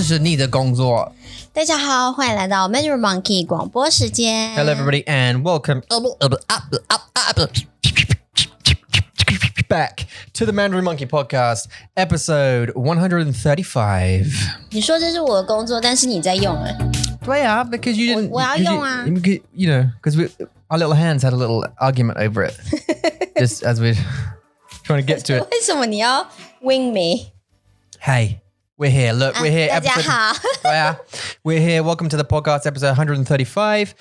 这是你的工作。大家好，欢迎来到 Mandarin Monkey 广播时间。Hello everybody and welcome back to the Mandarin Monkey Podcast, episode 135. 你说这是我的工作，但是你在用哎。对啊 because you didn't... 我要用啊。You know, because our little hands had a little argument over it. Just as we're trying to get to it. 为什么你要 wing me? Hey, we're here. Look, we're here. 大家好。对啊 We're here. Welcome to the podcast, episode 135.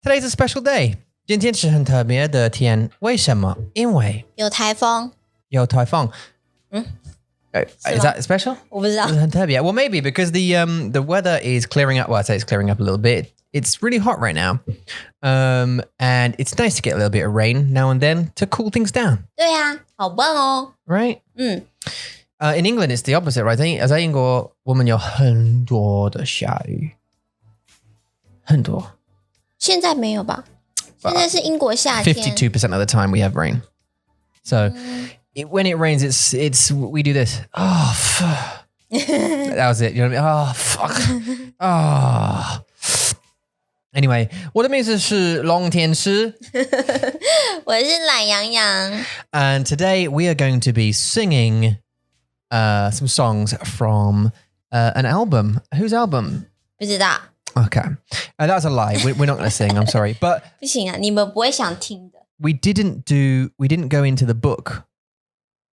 Today's a special day. 今天是很特别的天。为什么？因为有台风。有台风。Is that special? 我不知道。很特别。Well, maybe because the weather is clearing up. Well, I'd say it's clearing up a little bit. It's really hot right now. And it's nice to get a little bit of rain now and then to cool things down. 对啊，好棒哦。Right? In England, it's the opposite, right? 在英国，我们有很多的下雨。很多。现在没有吧？现在是英国夏天。52% of the time we have rain. So when it rains, it's we do this. Oh, fuck. That was it. You know what I mean? Oh, fuck. Oh. Anyway, 我的名字是龙天师。我是懒羊羊。And today we are going to be singing some songs from an album. Whose album? 不知道。Okay. That's a lie. We're not going to sing. I'm sorry. But 不行啊，你们不会想听的。we didn't go into the book,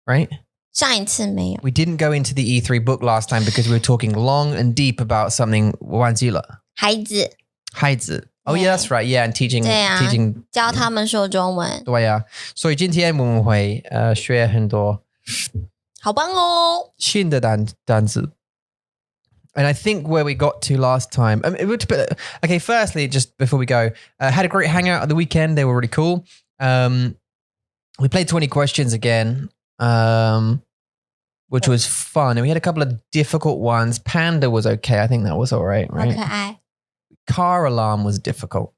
right? 上一次没有。We didn't go into the E3 book last time because we were talking long and deep about something 忘记了。孩子。孩子。Oh yeah, that's right. Yeah, and teaching 教他们说中文。对啊，所以今天我们会学很多好棒哦新的单词。And I think where we got to last time, okay, firstly, just before we go, had a great hangout at the weekend. They were really cool. We played 20 questions again, which was fun. And we had a couple of difficult ones. Panda was okay. I think that was all right. 好可爱。Car alarm was difficult.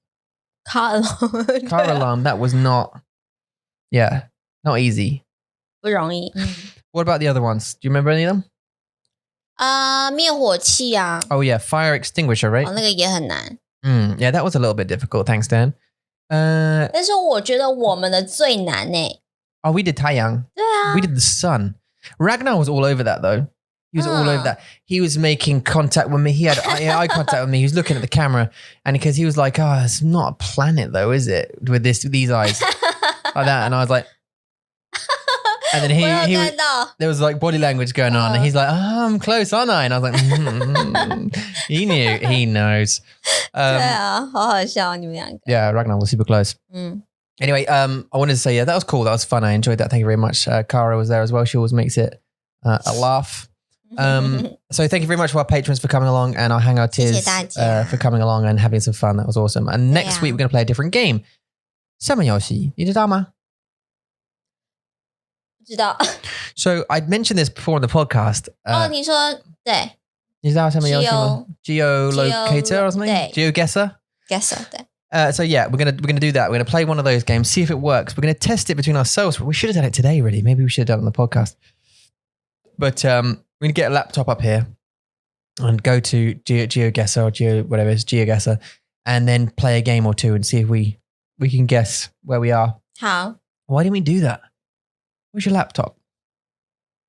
Car alarm. Car alarm, that was not easy. 不容易。What about the other ones? Do you remember any of them? 灭火器啊。Oh yeah, fire extinguisher, right? 那个也很难。Yeah, that was a little bit difficult. Thanks, Dan. 但是我觉得我们的最难欸。Oh, we did 太阳。对啊。We did the sun. Ragnar was all over that though. He was all over that. He was making contact with me. He had eye contact with me. He was looking at the camera, and because he was like, "Oh, it's not a planet though, is it?" With these eyes like that, and I was like. And then there was like body language going on, and he's like, "Oh, I'm close, aren't I?" And I was like, He knew, he knows. 对啊，好好笑你们两个。Yeah, Ragnar was super close. Anyway, I wanted to say, yeah, that was cool. That was fun. I enjoyed that. Thank you very much. Cara was there as well. She always makes it a laugh. So thank you very much to our patrons for coming along and our hangouters for coming along and having some fun. That was awesome. And next week we're going to play a different game. 什么游戏？你知道吗？知道。So I'd mentioned this before on the podcast. 你说对。你知道什么游戏吗？ Geolocator or something? GeoGuessr? Guesser, 对。So yeah, we're gonna do that. We're gonna play one of those games, see if it works. We're gonna test it between ourselves. We should have done it today, really. Maybe we should have done it on the podcast. But we're gonna get a laptop up here and go to GeoGuessr or whatever it is, GeoGuessr, and then play a game or two and see if we can guess where we are. 好。Why didn't we do that? Where's your laptop?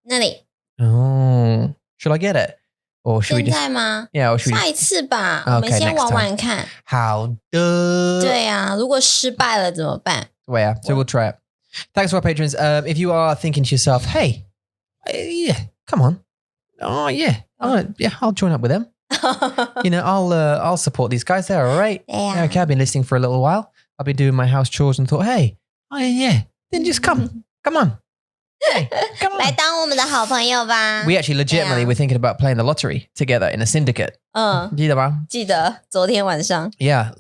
那里。Oh, should I get it? Or should we just... 现在吗？ Yeah, or should we... 下一次吧，我们先玩玩看。好的。对啊，如果失败了怎么办？ Well, yeah, so we'll try it. Thanks to our patrons. If you are thinking to yourself, hey, yeah, come on. Oh, yeah. I'll join up with them. You know, I'll support these guys. They're all right. Yeah. Okay, I've been listening for a little while. I've been doing my house chores and thought, hey, yeah, then just come. Come on. Hey, come on. 来当我们的好朋友吧。We actually legitimately were thinking about playing the lottery together in a syndicate. 记得吗？记得昨天晚上。Yeah,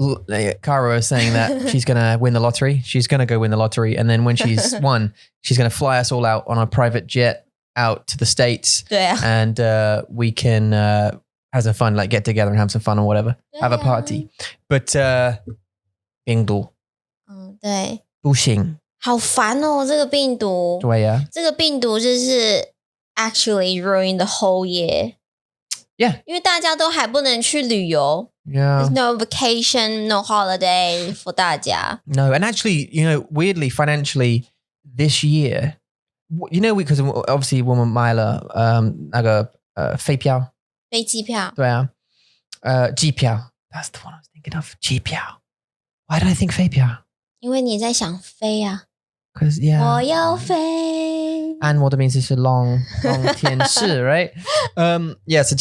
Cara was saying that she's going to win the lottery. She's going to go win the lottery. And then when she's won, she's going to fly us all out on a private jet out to the States. 对啊。And we can have some fun, like get together and have some fun or whatever. Have a party. But 病毒。对。不行。好烦哦，这个病毒。对呀。这个病毒就是 actually ruined the whole year. Yeah. 因为大家都还不能去旅游。Yeah. There's no vacation, no holiday for 大家。 No, and actually, weirdly, financially, this year, because obviously 我们买了那个飞票。飞机票。对啊，机票。That's the one I was thinking of. 机票。Why did I think 飞票？因为你在想飞啊。Because yeah. 我要飞。And 我的名字是龙天使 right? Yeah, so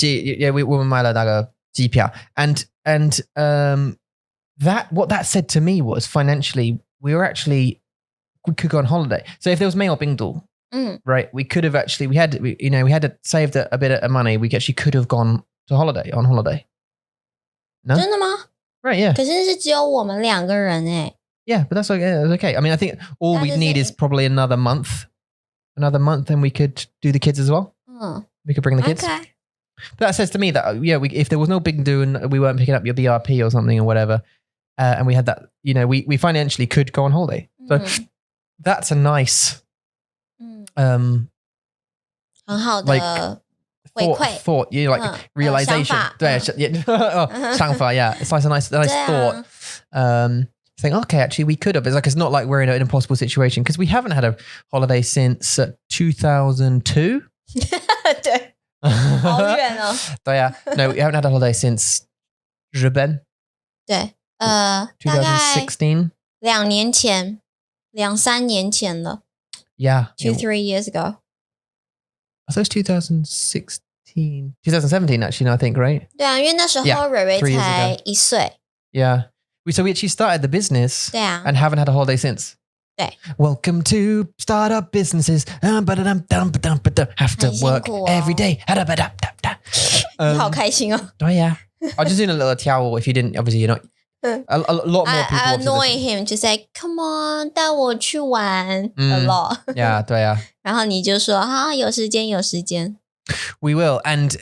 we 买了那个机票 and that what that said to me was financially we could go on holiday. So if there was 没有病毒 right, we could have actually we had saved a bit of money. We actually could have gone on holiday. No? 真的吗？ Right, yeah. 可是是只有我们2个人欸。Yeah, but that's okay. I mean, I think all we need is probably another month, and we could do the kids as well. We could bring the kids. Okay. But that says to me that if there was no big do and we weren't picking up your BRP or something or whatever, and we had that, we financially could go on holiday. So that's a nice, 很好的回馈 thought, realization. 想法。对，想法, yeah. It's like a nice thought. Think, okay, actually, we could have. It's not like we're in an impossible situation because we haven't had a holiday since 2002. 对，好远哦。对啊 No, we haven't had a holiday since 日本。对，大概2016. 2年前，2-3年前了。Yeah. 2-3 years ago. I thought it was 2016. 2017, actually, no, I think, right? 对啊，因为那时候蕊蕊才1岁。Yeah. So we actually started the business 对啊 and haven't had a holiday since. 对 Welcome to startup businesses. Have to work every day. 你好开心哦。Oh yeah. I just doing a little 跳舞 if you didn't, obviously you're not. A lot more people. I annoy him to say, "Come on, 带我去玩 a lot." Yeah, 对啊。然后你就说好，有时间。We will, and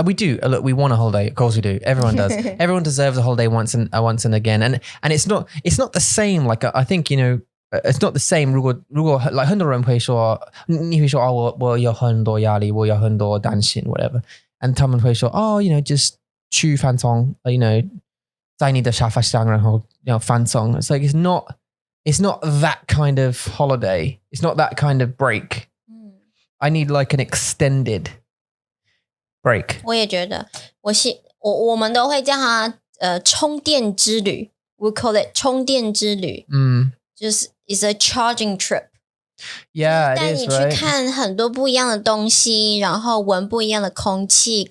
we do. Look, we want a holiday. Of course, we do. Everyone does. Everyone deserves a holiday once and again. And it's not the same. Like I think it's not the same. 如果 like 很多人会说，你会说我有很多压力，我有很多担心 whatever. And 他们会说just 去放松 在你的沙发上然后放松 It's like it's not that kind of holiday. It's not that kind of break. I need like an extended break. 我也觉得，我们都会叫它充电之旅。We call it 充電之旅。就是 it's a charging trip. Yeah, 带 it 你 is, 去 right? 看很多不一样的东西，然后闻不一样的空气，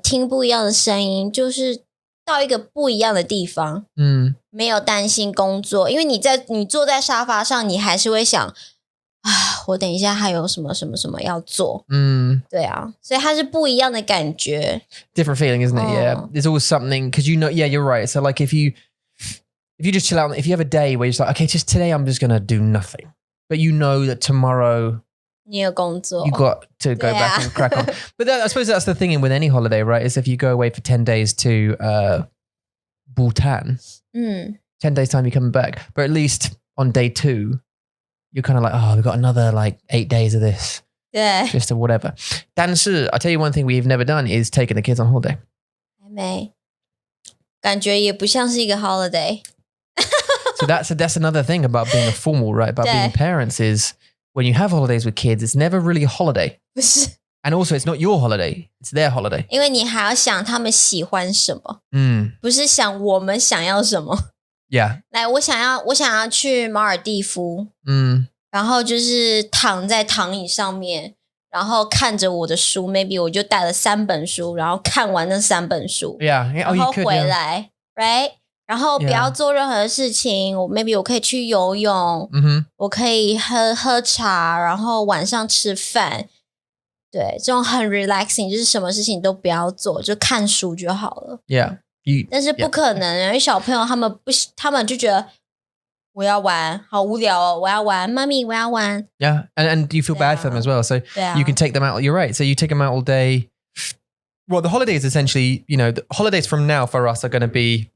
听不一样的声音，就是到一个不一样的地方。没有担心工作，因为你坐在沙发上，你还是会想我等一下还有什么什么什么要做。对啊，所以它是不一样的感觉。Different feeling, isn't it? Yeah, there's always something because yeah, you're right. So like if you just chill out, if you have a day where you're just like, okay, just today I'm just gonna do nothing, but that tomorrow 你有工作 you got to go back and crack on. But I suppose that's the thing with any holiday, right? Is if you go away for 10 days to Bhutan, 10 days time you're coming back, but at least on day 2 you're kind of like, we've got another like 8 days of this. 对 Just a whatever. 但是 I'll tell you one thing we've never done is taking the kids on holiday. 还没，感觉也不像是一个 holiday. So that's another thing about being a formal, right? About being parents is when you have holidays with kids, it's never really a holiday. 不是， And also it's not your holiday, it's their holiday. 因为你还要想他们喜欢什么，不是想我们想要什么。Yeah. 来，我想要去马尔地夫，然后就是躺在躺椅上面，然后看着我的书 ，maybe 我就带了3本书，然后看完那3本书， Yeah. 然后回来 ，right？ 然后不要做任何事情，maybe 我可以去游泳，我可以喝茶，然后晚上吃饭，对，这种很 relaxing， 就是什么事情都不要做，就看书就好了。Yeah. 但是不可能，因为小朋友他们就觉得我要玩，好无聊哦，我要玩，妈咪我要玩。Yeah, and you feel bad for them as well. So you can take them out. You're right. So you take them out all day. Well, the holidays essentially, the holidays from now for us are going to be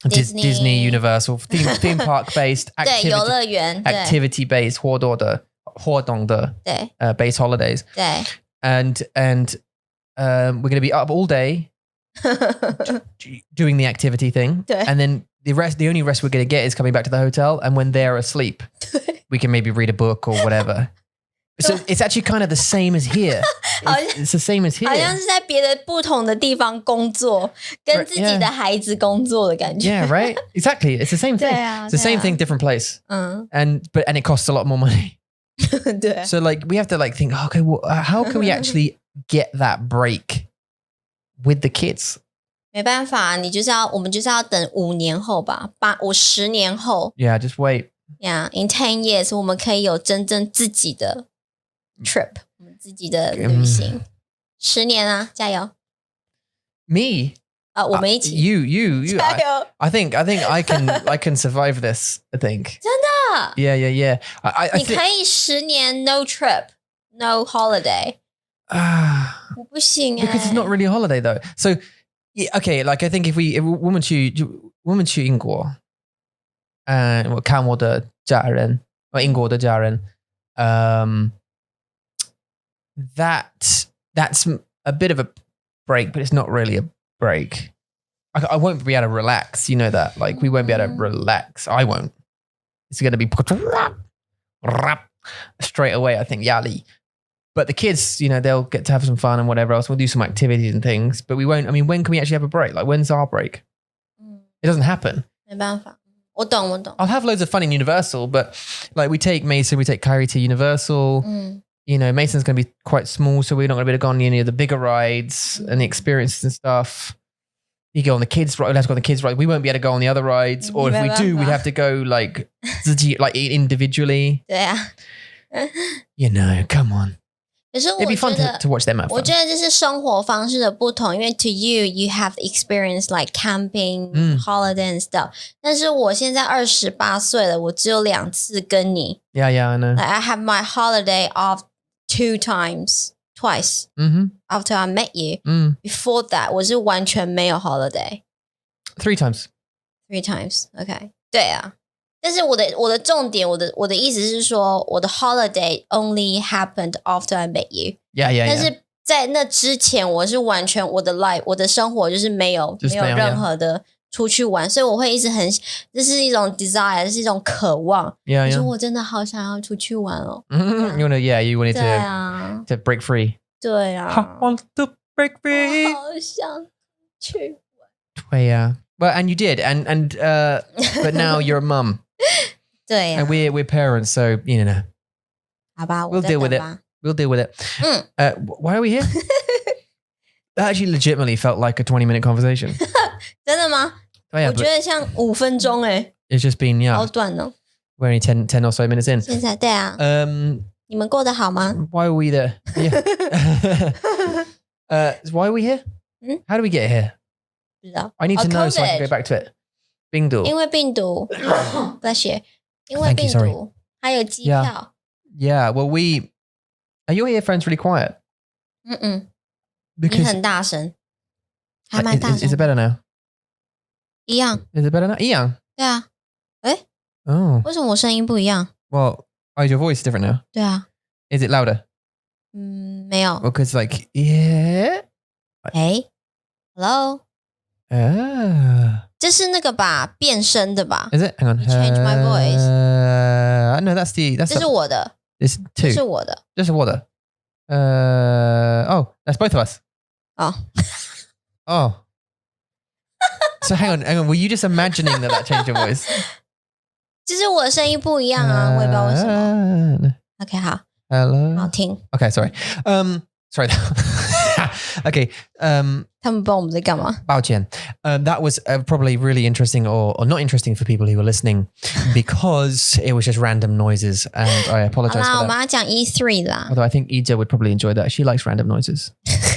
Disney, Universal, theme park based, 对，游乐园， activity based 活动的对based holidays. 对， And we're going to be up all day doing the activity thing. And then the only rest we're going to get is coming back to the hotel. And when they're asleep, we can maybe read a book or whatever. So it's actually kind of the same as here. It's the same as here. 好像是在别的不同的地方工作，跟自己的孩子工作的感觉。Yeah, right? Exactly. It's the same thing. It's the same thing, different place. And it costs a lot more money. So like we have to like think, okay, well, how can we actually get that break with the kids? 没办法，我们就是要等5年后吧，10年后。Yeah, just wait. Yeah, in 10 years 我们可以有真正自己的 trip， 我们自己的旅行。10年啊，加油 ！Me? 我们一起。You. 加油 I think I can survive this. I think. 真的 Yeah. I 你可以10年 no trip, no holiday. 我不行欸 Because it's not really a holiday though. So, yeah, okay, like I think if我们去英国，我看我的家人，英国的家人，that's a bit of a break, but it's not really a break. I won't be able to relax. You know that. Like we won't be able to relax. I won't. It's going to be straight away. I think yali. But the kids, they'll get to have some fun and whatever else. We'll do some activities and things. But we won't. I mean, when can we actually have a break? Like when's our break? It doesn't happen. 没办法，我懂。I'll have loads of fun in Universal, but like we take Mason, we take Kyrie to Universal. Mason's going to be quite small, so we're not going to be able to go on any of the bigger rides and the experiences and stuff. You go on the kids ride, let's go on the kids ride. We won't be able to go on the other rides, or if we do, we'd have to go like individually. 对啊， come on. 可是 It'd be fun to watch them have fun. 我觉得这是生活方式的不同，因为 to you have experience like camping, holiday and stuff. 但是我现在28岁了，我只有2次跟你。Yeah, I know. Like I have my holiday off twice. After I met you. Before that, 我是完全没有 holiday. 3 times. 3 times. Okay. 对啊。但是我的重点，我的意思是说，我的 holiday only happened after I met you. Yeah. 但是在那之前，我是完全我的 life， 我的生活就是没有任何的出去玩，所以我会一直这是一種 desire， 这是一種渴望。Yeah. 说我真的好想要出去玩哦。You wanted to break free. 对啊。I want to break free. 我好想去玩。对呀。Well, and you did, and but now you're a mum. 对呀。And we're parents, so know. 好吧 we'll deal with it. We'll deal with it. Why are we here? That actually legitimately felt like a 20-minute conversation. 真的吗？我觉得像5分鐘欸。It's just been 好短哦。We're only 10 or so minutes in. 現在對啊。你們過得好嗎？ Why are we there? Yeah. Why are we here? How do we get here? 不知道。I need to know so I can go back to it. 病毒。因為病毒。Bless you. 因為病毒。還有機票。Yeah. Well, are your earphones really quiet? 你很大聲。還蠻大聲。Is it better now? 一樣。Is it better now? 一樣。對啊。誒。Oh. 為什麼我聲音不一樣？ Well, is your voice different now? 對啊。Is it louder? 沒有。Because like, yeah. Hello? 这是那个吧，变声的吧 Is it? Hang on. Change my voice. No, that's 这是我的。It's 2. 这是我的。这是我的。Oh, that's both of us. Oh. So hang on. Were you just imagining that changed your voice? 就是我的声音不一样啊，我也不知道为什么。OK， 好。Hello. 好听。Okay, sorry. Sorry. Okay. 他们不知道我们在干嘛。抱歉. That was probably really interesting or not interesting for people who were listening because it was just random noises, and I apologize 好啦， for 我 that. 们要講 E3 啦。Although I think Ija would probably enjoy that. She likes random noises.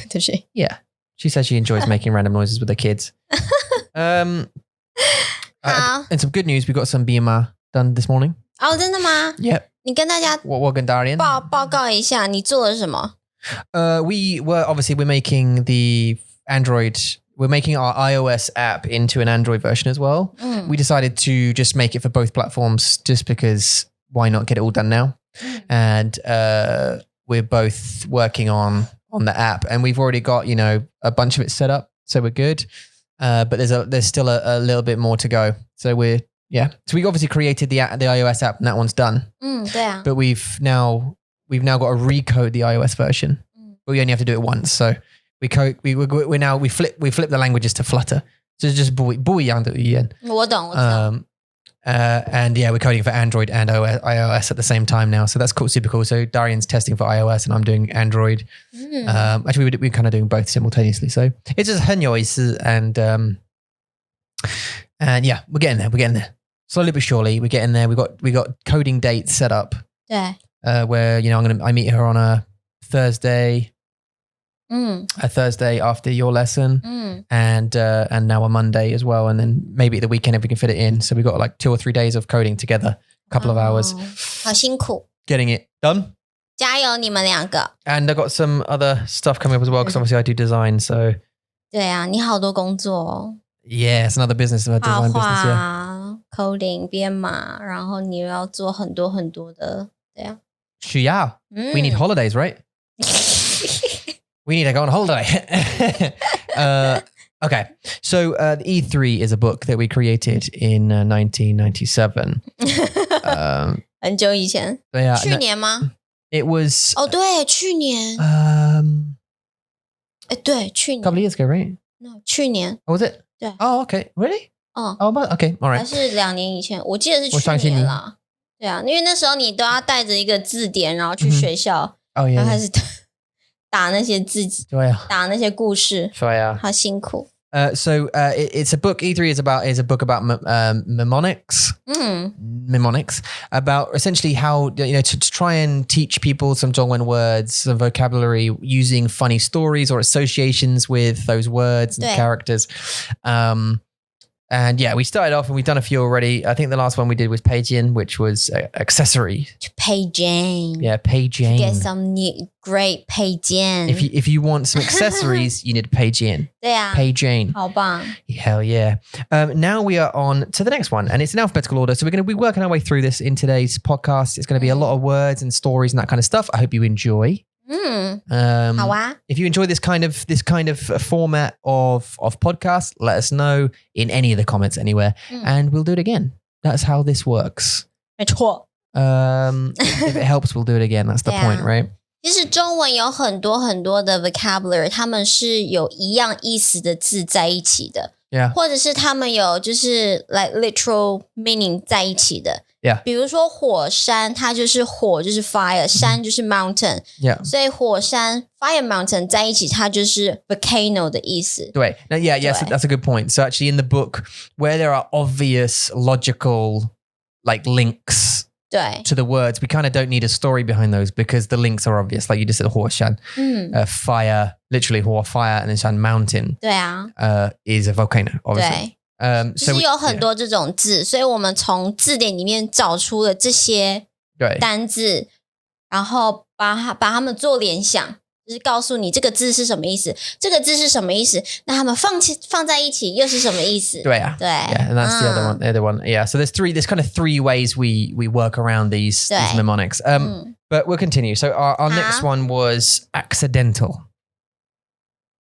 对不对？ Yeah. She says she enjoys making random noises with her kids. And some good news. We got some BMR done this morning. 哦，真的吗？ Yep. 你跟大家我跟 Darian 報告一下，你做了什麼we're making the Android. We're making our iOS app into an Android version as well. We decided to just make it for both platforms just because why not get it all done now? And we're both working on on the app, and we've already got, a bunch of it set up, so we're good. But there's still a little bit more to go. So so we obviously created the iOS app, and that one's done. But we've now got to recode the iOS version. But we only have to do it once. So we flip the languages to Flutter. So it's just 不一样的语言。我懂。And we're coding for Android and iOS at the same time now. So that's cool, super cool. So Darian's testing for iOS and I'm doing Android. Actually, we're kind of doing both simultaneously. So it's just 很有意思 and yeah, we're getting there. Slowly but surely, we're getting there. We got coding dates set up. Where I meet her on a Thursday. A Thursday after your lesson, and now a Monday as well, and then maybe at the weekend if we can fit it in. So we got like 2 or 3 days of coding together, a couple of hours. 好辛苦 Getting it done. 加油你们两个 And I got some other stuff coming up as well because obviously I do design. So 对啊，你好多工作哦 yeah, it's another business, a design business. Yeah, coding 编码，然后你又要做很多很多的，对啊。需要 We need holidays, right? We need to go on holiday. Okay, so the E3 is a book that we created in 1997. 很久以前，对啊，去年吗？ It was. 哦，对，去年。对，去年。A couple of years ago, right? No, 去年。Oh, was it? 对。Oh, okay. Really? Oh, okay. All right. 还是2年以前，我记得是去年啦。对啊，因为那时候你都要带着一个字典，然后去学校，然后开始打那些字，打那些故事，好辛苦。So it's a book. E3 is a book about mnemonics. Mnemonics, about essentially how to try and teach people some Zhongwen words, some vocabulary using funny stories or associations with those words and characters. And yeah, we started off and we've done a few already. I think the last one we did was Peijian, which was accessory. Peijian. Yeah, Peijian. Get some new, great Peijian. If you want some accessories, you need Peijian. Yeah. Peijian. 好棒. Hell yeah. Now we are on to the next one, and it's in alphabetical order. So we're going to be working our way through this in today's podcast. It's going to be a lot of words and stories and that kind of stuff. I hope you enjoy. 好啊. If you enjoy this kind of format of podcast, let us know in any of the comments anywhere, and we'll do it again. That's how this works. 没错. If it helps, we'll do it again. That's the point, right? 其实中文有很多很多的 vocabulary， 他们是有一样意思的字在一起的， 或者是他们有就是 like literal meaning 在一起的。比如说火山，它就是火就是 fire， 山就是 mountain， 所以火山 fire mountain 在一起，它就是 volcano 的意思。对， yes, that's a good point. So actually in the book, where there are obvious logical like links to the words, we kind of don't need a story behind those because the links are obvious. Like you just said, 火山, fire, literally 火 fire, and then 山 mountain. 对啊 is a volcano, obviously. 其实有很多这种字，所以我们从字典里面找出了这些单字，然后把它们做联想，就是告诉你这个字是什么意思，这个字是什么意思，那它们放在一起又是什么意思？对啊，对 ，yeah, and that's the other one, yeah. So there's kind of three ways we work around these mnemonics. But we'll continue. So our next one was accidental,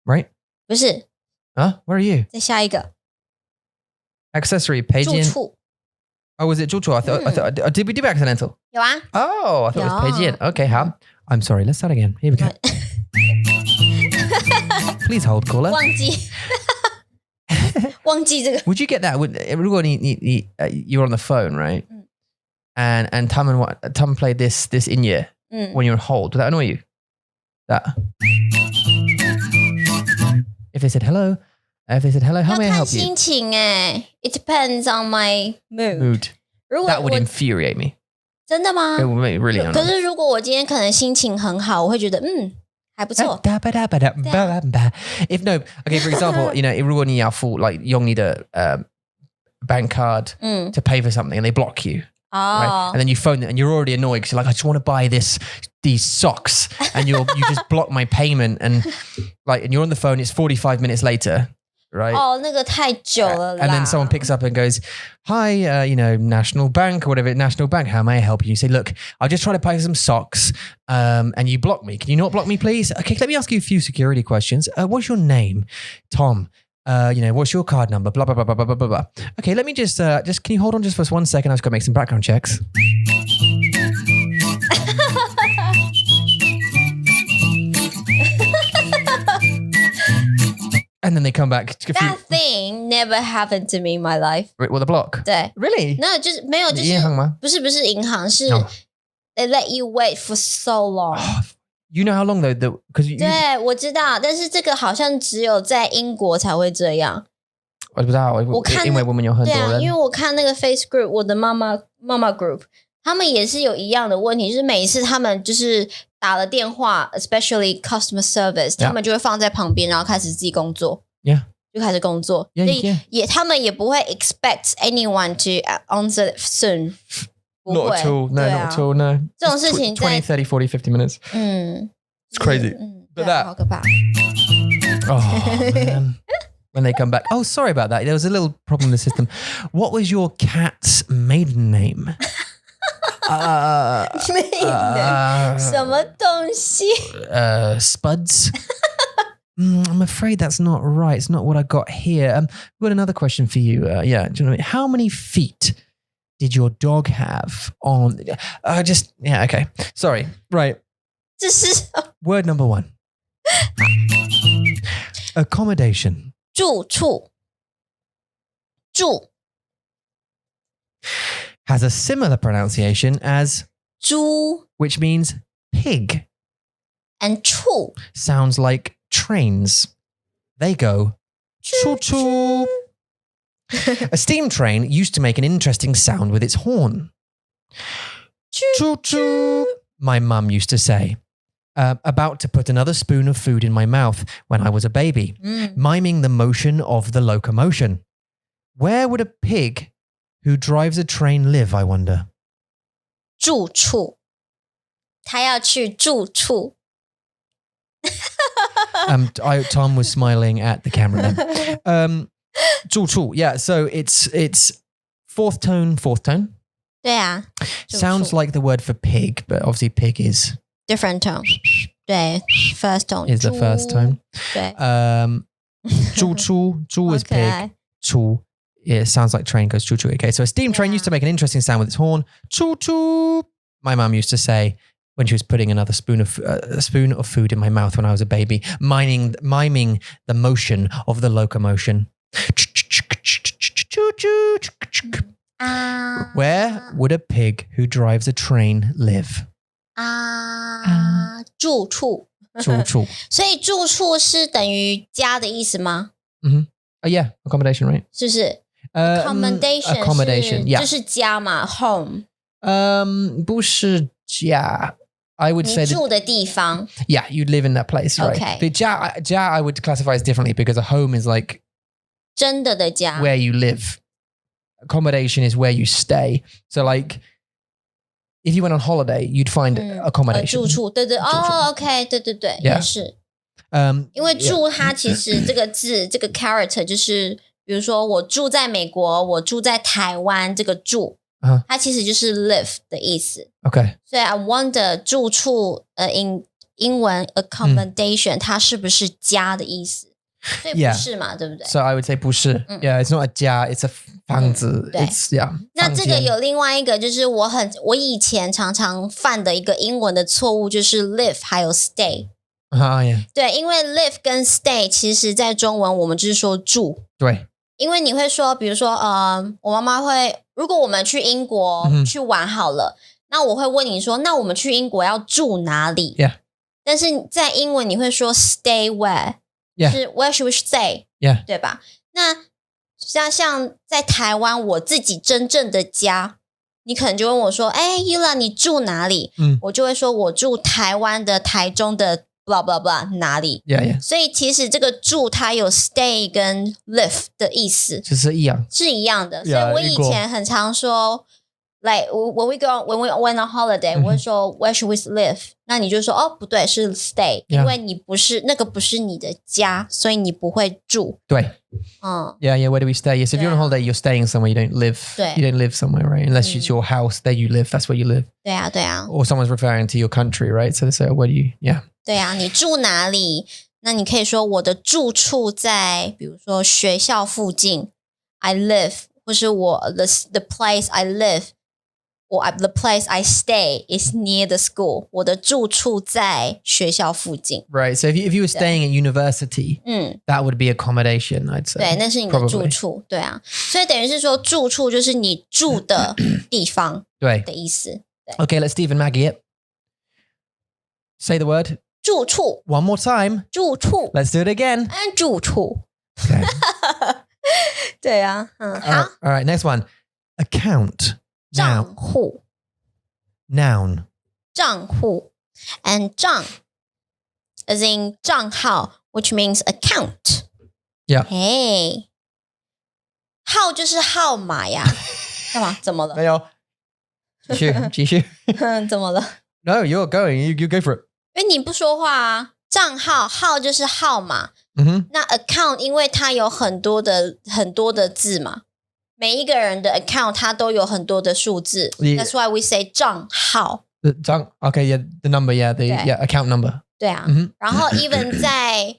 right? 不是 Where are you? 再下一个。Accessory, Peijian. 住处 Oh, was it 住处? I thought, did we do accidental? 有啊 Oh, I thought it was Peijian. Okay, I'm sorry. Let's start again. Here we go. Please hold, caller. 忘记这个 Would you get that? 如果你 you're on the phone, right? And Tom played this in year when you're on hold. Would that annoy you? That. If they said hello, how may I help you? 要看心情欸 It depends on my mood. That would infuriate me. 真的吗 It would make me really annoying. 可是如果我今天可能心情很好，我会觉得还不错。If no, okay, for example, 如果你要付 like 用你的bank card to pay for something and they block you. Right? And then you phone them and you're already annoyed because you're like, I just want to buy these socks, and you just block my payment, and you're on the phone. It's 45 minutes later. right? 哦，那个太久了啦。 And then someone picks up and goes, hi, National Bank, whatever, National Bank, how may I help you? You say, look, I'll just try to buy some socks and you block me. Can you not block me, please? Okay, let me ask you a few security questions. What's your name? Tom. What's your card number? Blah, blah, blah, blah, blah, blah, blah. Okay, let me just can you hold on just for 1 second? I've just got to make some background checks. And then they come back. That thing never happened to me in my life. With a block? 对 Really? No, 就是没有，就是银行吗？不是银行，是 No. they let you wait for so long. You know how long though? Because you 对，我知道，但是这个好像只有在英国才会这样。我不知道，因为我们有很多人。对啊，因为我看那个 Face Group， 我的妈妈 Group， 他们也是有一样的问题，就是每一次他们就是打了电话 ，especially customer service， 他们就会放在旁边，然后开始自己工作。Yeah. 就开始工作，所以他们也不会 expect anyone to answer soon。Not at all. No, not at all. No. 这种事情20, 30, 40, 50 minutes. It's crazy. But that. 好可怕。Oh, man. When they come back. Oh, sorry about that. There was a little problem in the system. What was your cat's maiden name? 什么东西？Spuds. I'm afraid that's not right. It's not what I got here. We've got another question for you. Do you know what I mean? How many feet did your dog have on? Okay. Sorry. Right. 这是 Word number 1. Accommodation. 住处 Has a similar pronunciation as 猪 which means pig. and 处 Sounds like trains. They go choo choo. A steam train used to make an interesting sound with its horn. Choo choo. My mum used to say. About to put another spoon of food in my mouth when I was a baby, miming the motion of the locomotion. Where would a pig who drives a train live, I wonder? 住处他要去住处Tom was smiling at the camera then. 住处, yeah, so it's fourth tone. 对啊 Sounds like the word for pig, but obviously pig is different tone 对 first tone is the first tone. 对 住处 is pig. 处 it sounds like train goes choo choo. Okay, so a steam train used to make an interesting sound with its horn. Choo choo. My mum used to say when she was putting another spoon of food in my mouth when I was a baby, miming the motion of the locomotion. Where would a pig who drives a train live? 住处住处所以住处是等于家的意思吗？ Yeah, accommodation, right? 是不是？accommodation yeah. 就是家嘛 home 不是家 I would say 你住的地方 Yeah, you'd live in that place, right? Okay. The jia I would classify as differently because a home is like 真的的家 where you live. Accommodation is where you stay. So like if you went on holiday, you'd find accommodation. 住处对对哦 OK 对对对 Yeah. 也是因为住它其实这个字这个 character 就是比如说我住在美国我住在台湾这个住它其实就是 live 的意思 Okay. 所以 I wonder 住处英文 accommodation 它是不是家的意思所以不是嘛对不对 So I would say 不是 Yeah, it's not a 家 it's a 房子It's yeah 那这个有另外一个就是我以前常常犯的一个英文的错误就是 live 还有 stay yeah. 对因为 live 跟 stay 其实在中文我们就是说住对因为你会说比如说我妈妈会如果我们去英国去玩好了那我会问你说那我们去英国要住哪里 Yeah. 但是在英文你会说 stay where Yeah. 是 where should we stay Yeah. 对吧那像在台湾我自己真正的家你可能就问我说Yula 你住哪里我就会说我住台湾的台中的 blah blah blah 哪里 Yeah. 所以其实这个住它有 stay 跟 live 的意思就是一样是一样的 Yeah, 所以我以前很常说 Like when we went on holiday， 我会说 Where should we live？ 那你就说哦不对是 stay， 因为你不是那个不是你的家，所以你不会住。对。Yeah, where do we stay? Yes, if you're on holiday, you're staying somewhere. You don't live. 对。You don't live somewhere, right? Unless it's your house, there you live. That's where you live. 对啊，对啊。Or someone's referring to your country, right? So they say, where do you? Yeah. 对啊，你住哪里？那你可以说我的住处在，比如说学校附近 ，I live， 或是我 the place I live。Or the place I stay is near the school. 我的住处在学校附近。Right. So if you were staying at university, that would be accommodation, I'd say. 对，那是你的住处。对啊，所以等于是说住处就是你住的地方的意思。Okay, let's Steve and Maggie it. Say the word. 住处。One more time. 住处。Let's do it again. 住处。Okay. 对啊，好。All right, next one. Account. 账户 Noun. 账户 and 账 as in 账号 which means account. Yeah. Hey. 号就是号码呀。干嘛？怎么了？没有。继续。怎么了？ No, you're going. You go for it. 因为你不说话啊。账号就是号码。那 account 因为它有很多的字嘛。每一个人的 account 它都有很多的数字 That's why we say 账号 Okay, yeah, the number, yeah, account number 对啊然后 even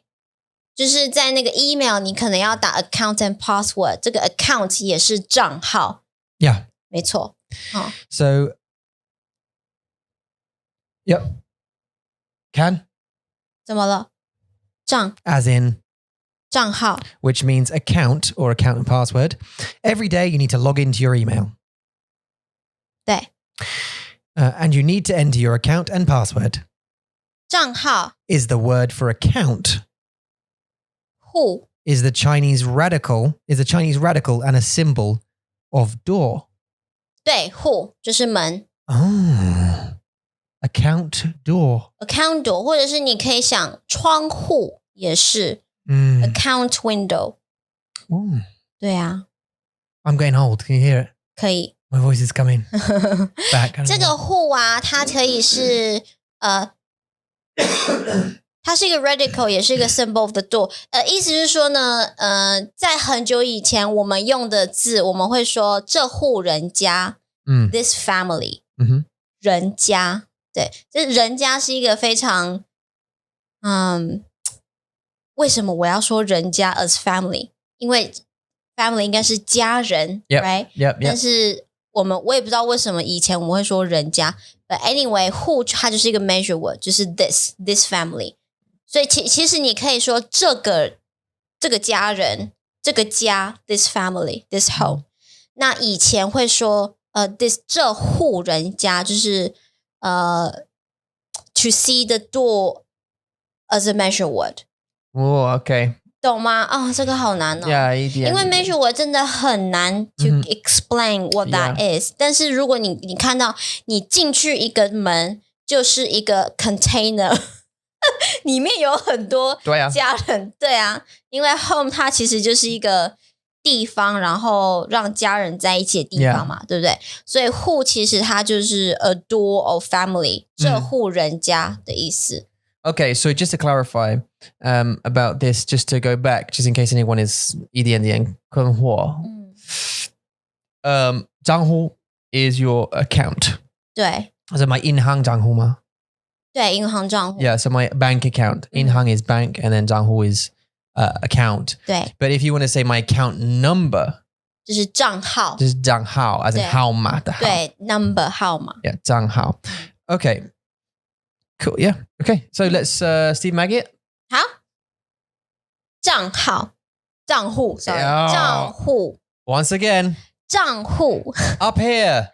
就是在那个 email 你可能要打 account and password 这个 account 也是账号 Yeah 没错So Yep Can 怎么了账 As in账号 which means account or account and password. Every day you need to log into your email. 对 and you need to enter your account and password. 账号 is the word for account. 户 is a Chinese radical and a symbol of door. 对户就是门 Oh, account door. account door 或者是你可以想窗户也是account window. Ooh. 对啊 I'm getting old. Can you hear it? 可以 My voice is coming back. 这个户啊它可以是它是一个 radical 也是一个 symbol of the door 意思是说呢在很久以前我们用的字我们会说这户人家this family 人家对这人家是一个非常为什么我要说人家 as family 因为 family 应该是家人 right Yep. 但是我也不知道为什么以前我们会说人家 but anyway who 它就是一个 measure word 就是 this family 所以其实你可以说这个家人这个家 this family this home 那以前会说this 这户人家就是to see the door as a measure word Oh, okay. 懂吗？这个好难哦。Yeah, 因为 measure word 真的很难 to explain what that is。但是如果你看到你进去一个门，就是一个 container， 里面有很多家人。对啊，因为 home 它其实就是一个地方，然后让家人在一起的地方嘛，对不对？所以户其实它就是 a door of family， 这户人家的意思。Okay, so just to clarify about this, just to go back, just in case anyone is 一点点困惑账户 is your account. 对 So my 银行账户吗？对，银行账户。Yeah, so my bank account. 银行 is bank and then 账户 is account. 对 But if you want to say my account number, 就是账号，就是账号 as in 号码的号。对 number 号码。Yeah, 账号。Okay. Cool. Yeah. Okay. So let's Steve Maggie it. 好，账号，账户 ，sorry， 账户。Once again. 账户。Up here.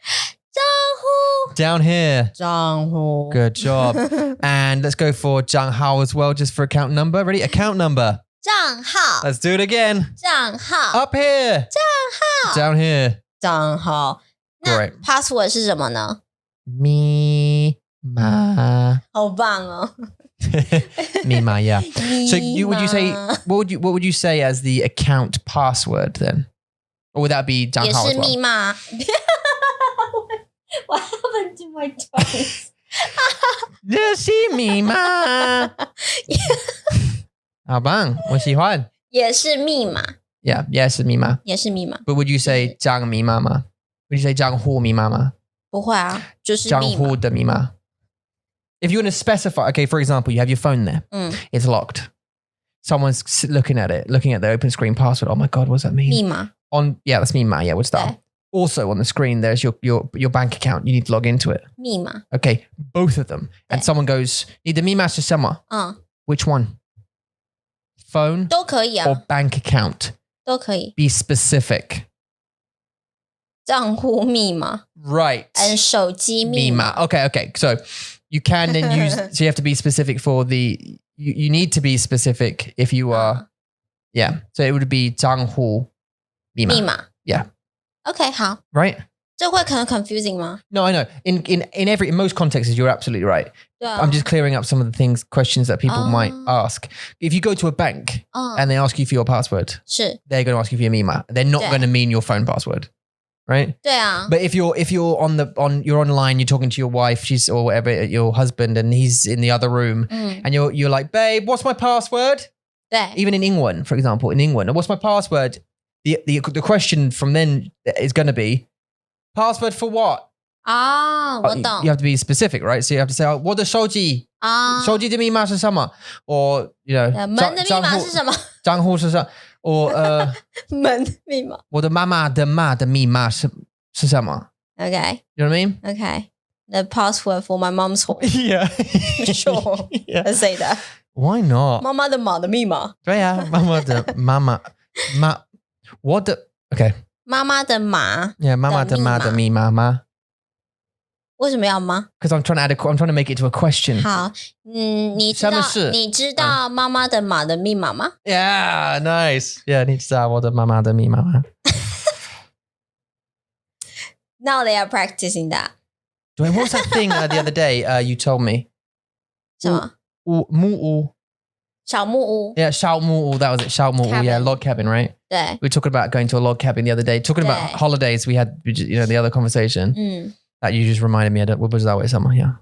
账户。Down here. 账户。 Good job. And let's go for 账号 as well, just for account number. Ready? Account number. 账号。 Let's do it again. 账号。 Up here. 账号。 Down here. 账号。那 Great. password 是什么呢？密码。好棒哦。密码 yeah. So would you say what would you say as the account password then? Or would that be 账号 as well? 也是密码。密码。好棒，我喜欢。也是密码。Yeah, 也是密码。也是密码。But would you say 账密码吗？ Would you say 账户密码吗？不会啊，就是账户的密码。If you want to specify, okay, for example, you have your phone there. It's locked. Someone's looking at the open screen password. Oh my God, what does that mean? 密码。Yeah, that's 密碼. Yeah, what's that? Also on the screen, there's your bank account. You need to log into it. 密碼. Okay, both of them. And someone goes, 你的密碼是什麼? Which one? Phone? 都可以啊。Or bank account? 都可以。Be specific. 账户密碼. Right. And 手機密碼. Okay. So you can then use, so you have to be specific for you need to be specific if you are, yeah. So it would be 账户密碼. 密碼. Yeah. Okay, 好. Right? 这会很 confusing 吗? No, I know. In most contexts, you're absolutely right. I'm just clearing up some of the questions that people might ask. If you go to a bank and they ask you for your password, 是 they're going to ask you for your 密碼. They're not going to mean your phone password, right? 对啊. But if you're you're online, you're talking to your wife, or whatever, your husband, and he's in the other room, and you're like, babe, what's my password? 对. Even in England, for example, what's my password? The question from then is going to be, password for what? 我懂. You have to be specific, right? So you have to say, 我的手机手机的密码是什么? Or, you know, 门的密碼是什麼? 账户是什麼? Or 門的密碼. 我的媽媽的密碼是什麼? Okay. You know what I mean? Okay. The password for my mom's home. Yeah. Sure. Yeah. Let's say that. Why not? 媽媽的碼的密碼. 對啊，媽媽的我的 okay. 媽媽的碼 Yeah, 媽媽的碼的密碼嗎? 為什麼要嗎? Because I'm trying to make it to a question. 好，你知道媽媽的碼的密碼嗎? Yeah, nice. Yeah, 你知道我的媽媽的密碼嗎? Now they are practicing that. What was that thing the other day you told me? 什麼? 木屋. 小木屋. Yeah, 小木屋. That was it. 小木屋. Yeah, log cabin, right? 對. We were talking about going to a log cabin the other day. Talking about holidays, we had, you know, the other conversation. That you just reminded me. What was that way? Somewhere, yeah.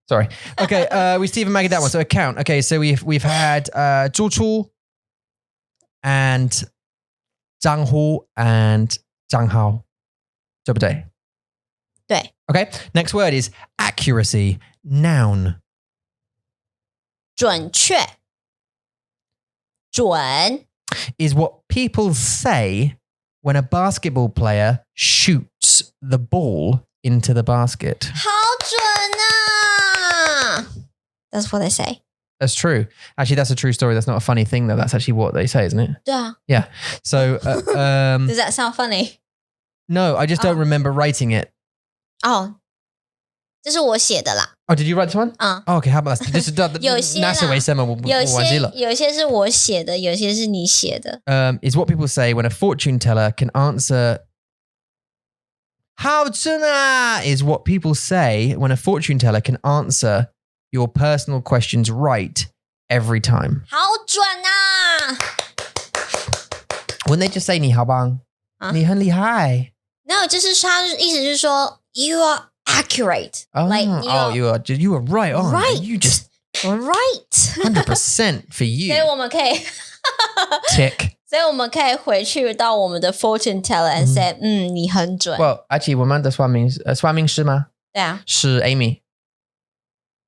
Sorry. Okay, we Stephen Maggie that one. So account. Okay, so we've had 租出 and 账户 and 账号，对不对？对。Okay, next word is accuracy. Noun. 準確。準 is what people say when a basketball player shoots the ball into the basket. 好準啊 That's what they say. That's true. Actually, that's a true story. That's not a funny thing, though. That's actually what they say, isn't it? 對啊 Yeah. So, Does that sound funny? no, I just don't remember writing it. 这是我写的啦。Oh, did you write this one? Oh, okay, how about that? 有些啦，有些是我写的，有些是你写的。Is what people say when a fortune teller can answer. 好準啊 is what people say when a fortune teller can answer your personal questions right every time. 好準啊 When they just say 你好棒，你很厲害。No, 就是他意思是说 you are accurate. Like you are right on. Right. You just right. 100% for you. 所以我们可以 tick. 所以我们可以回去到我们的 fortune teller and say, 你很准。Well, actually, 我们的算命师吗？对啊，是 Amy.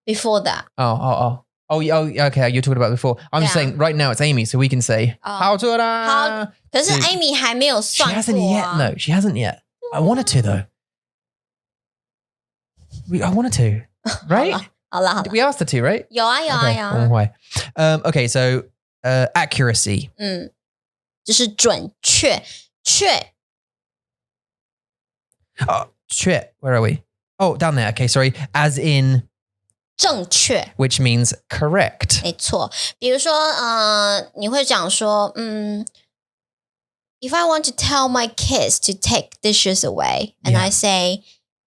Before that. Oh, okay. You're talking about before. I'm just saying right now it's Amy, so we can say 好準啊。好，可是 Amy 还没有算过啊。She hasn't yet. No, she hasn't yet. I wanted to though. I wanted to, right? 好啦 We asked her to, right? 有啊 Okay, so accuracy. 就是准确确 Where are we? Oh, down there. Okay, sorry. As in 正确 which means correct. 没错。比如说你会讲说If I want to tell my kids to take dishes away and I say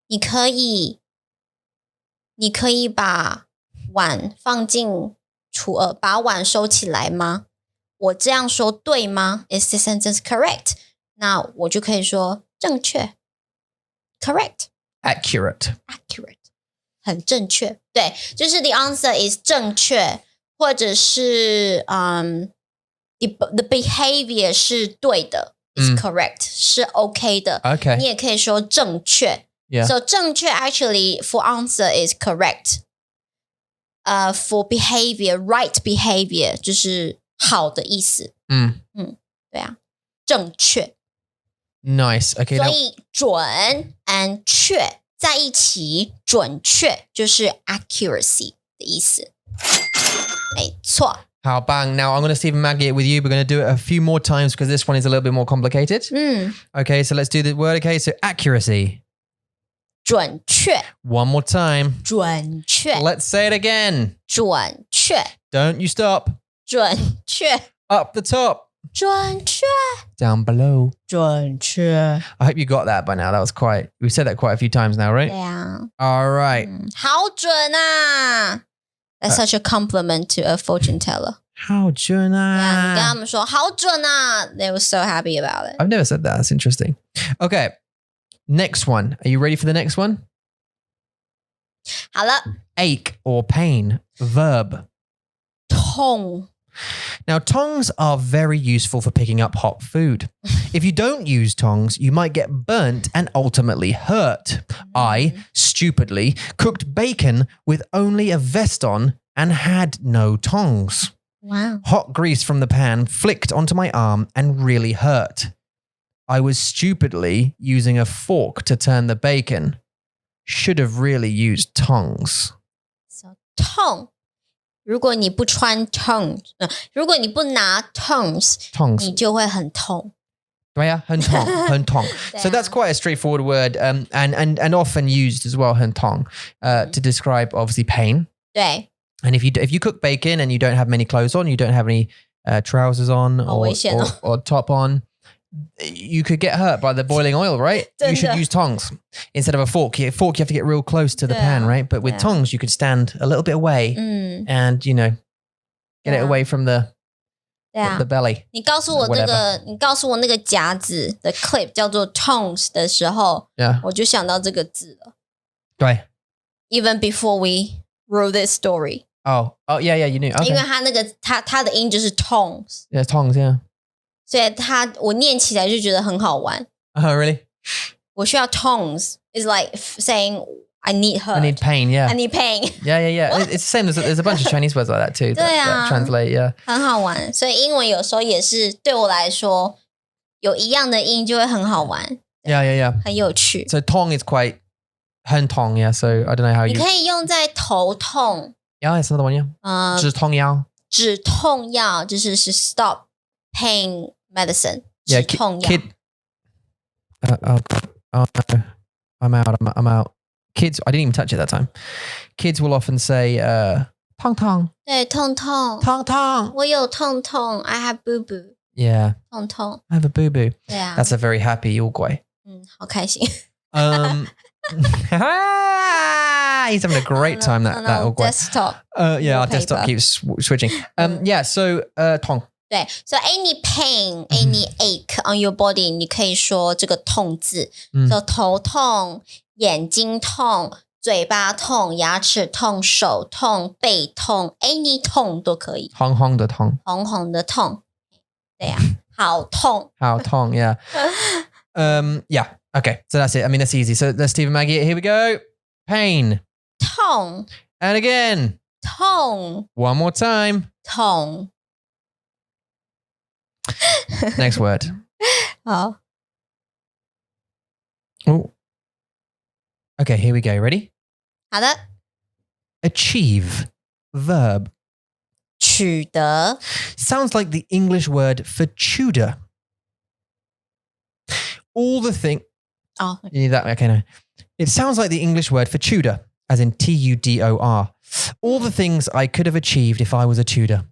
你可以把碗放进把碗收起来吗？我这样说对吗？ Is the sentence correct? 那我就可以说正确 correct Accurate. 很正确。对，就是 the answer is 正确，或者是the behavior 是对的。is correct 是 OK 的 Okay. 你也可以说正确 Yeah. So 正确 actually for answer is correct for behavior right behavior 就是好的意思对啊正确 Nice. Okay. 所以准 and 确在一起准确就是 accuracy 的意思没错How bang. Now I'm going to Stephen Maggie it with you. We're going to do it a few more times because this one is a little bit more complicated. Okay, so let's do the word. Okay, so accuracy. 准确 One more time. 准确 Let's say it again. 准确 Don't you stop. 准确 Up the top. 准确 Down below. 准确 I hope you got that by now. That was quite, we've said that quite a few times now, right? 对啊 All right. 好准啊 That's such a compliment to a fortune teller. How准啊 你跟他们说好准啊 They were so happy about it. I've never said that. That's interesting. Okay. Next one. Are you ready for the next one? 好了 Ache or pain. Verb. 痛 Now, tongs are very useful for picking up hot food. If you don't use tongs, you might get burnt and ultimately hurt. I, stupidly, cooked bacon with only a vest on and had no tongs. Wow. Hot grease from the pan flicked onto my arm and really hurt. I was stupidly using a fork to turn the bacon. Should have really used tongs. So 痛如果你不穿 tongs 如果你不拿 tongs 你就会很痛 Yeah, 很痛, 很痛. So that's quite a straightforward word and often used as well, 很痛, to describe obviously pain. 对 And if you cook bacon and you don't have many clothes on, you don't have any trousers on or top on, you could get hurt by the boiling oil, right? You should use tongs instead of a fork. You have to get real close to the pan, right? But with tongs, you could stand a little bit away and, get it away from the belly. 你告诉我那个夹子的 clip 叫做 tongs 的时候 我就想到这个字了对 Even before we wrote this story. Oh, yeah, you knew. Okay. 因为它那个它的音就是 tongs. Yeah, tongs, yeah. 所以我念起来就觉得很好玩 Oh, really? 我需要 tongs. It's like saying I need hurt. I need pain, yeah. I need pain. Yeah. It's the same. There's a bunch of Chinese words like that too. that translate, yeah. 很好玩。所以英文有时候也是对我来说有一样的音就会很好玩 Yeah. 很有趣 So tong is quite 很痛 yeah. So I don't know how 你 you... 可以用在头痛 Yeah, it's another one, yeah. 止痛药止痛药就是stop pain medicine. Yeah, 止痛药 kid... I'm out. Kids, I didn't even touch it that time. Kids will often say, 痛痛对痛痛痛痛我有痛痛 I have boo boo Yeah. 痛痛 I have a boo-boo. 对啊 That's a very happy 妖怪好开心 He's having a great time, that old guy. desktop Yeah, our desktop keeps switching. Yeah, so tong. 对 so any pain any ache on your body 你可以说这个痛字 so 头痛眼睛痛嘴巴痛牙齿痛手痛背痛 any 痛都可以红红的痛红红的痛对啊好痛好痛 yeah. Yeah, okay, so that's it. I mean, that's easy. So let's Stephen Maggie, here we go. Pain. 痛 And again. 痛 One more time. 痛 Next word. 好 Oh. Okay, here we go. Ready? 好的 Achieve. Verb. 取得 Sounds like the English word for Tudor. All the thing... Oh. You need that? Okay, no. It sounds like the English word for Tudor, as in Tudor. All the things I could have achieved if I was a Tudor.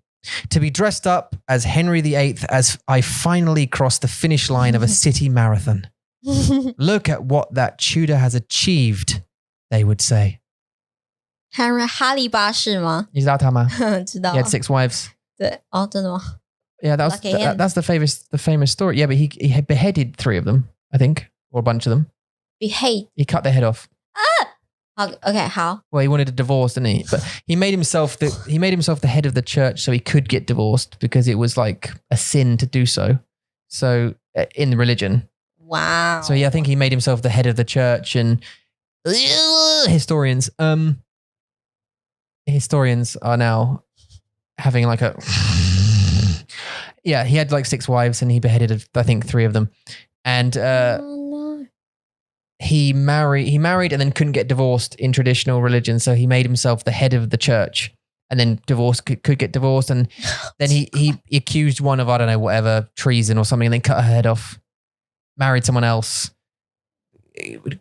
To be dressed up as Henry VIII as I finally crossed the finish line of a city marathon. Look at what that Tudor has achieved, they would say. Henry 哈利八世吗你知道他吗？知道 He had 6 wives. 对哦真的吗 Yeah, that's the famous story. Yeah, but he had beheaded 3 of them, I think, or a bunch of them. Behave He cut their head off. Okay, 好。 Well, he wanted a divorce, didn't he? But he made himself the head of the church so he could get divorced because it was like a sin to do so. So in the religion. Wow. So yeah, I think he made himself the head of the church, and historians are now having like a yeah, he had like 6 wives and he beheaded I think 3 of them. And no. he married and then couldn't get divorced in traditional religion, so he made himself the head of the church and then could get divorced, and then he accused one of, I don't know, whatever, treason or something, and then cut her head off. Married someone else,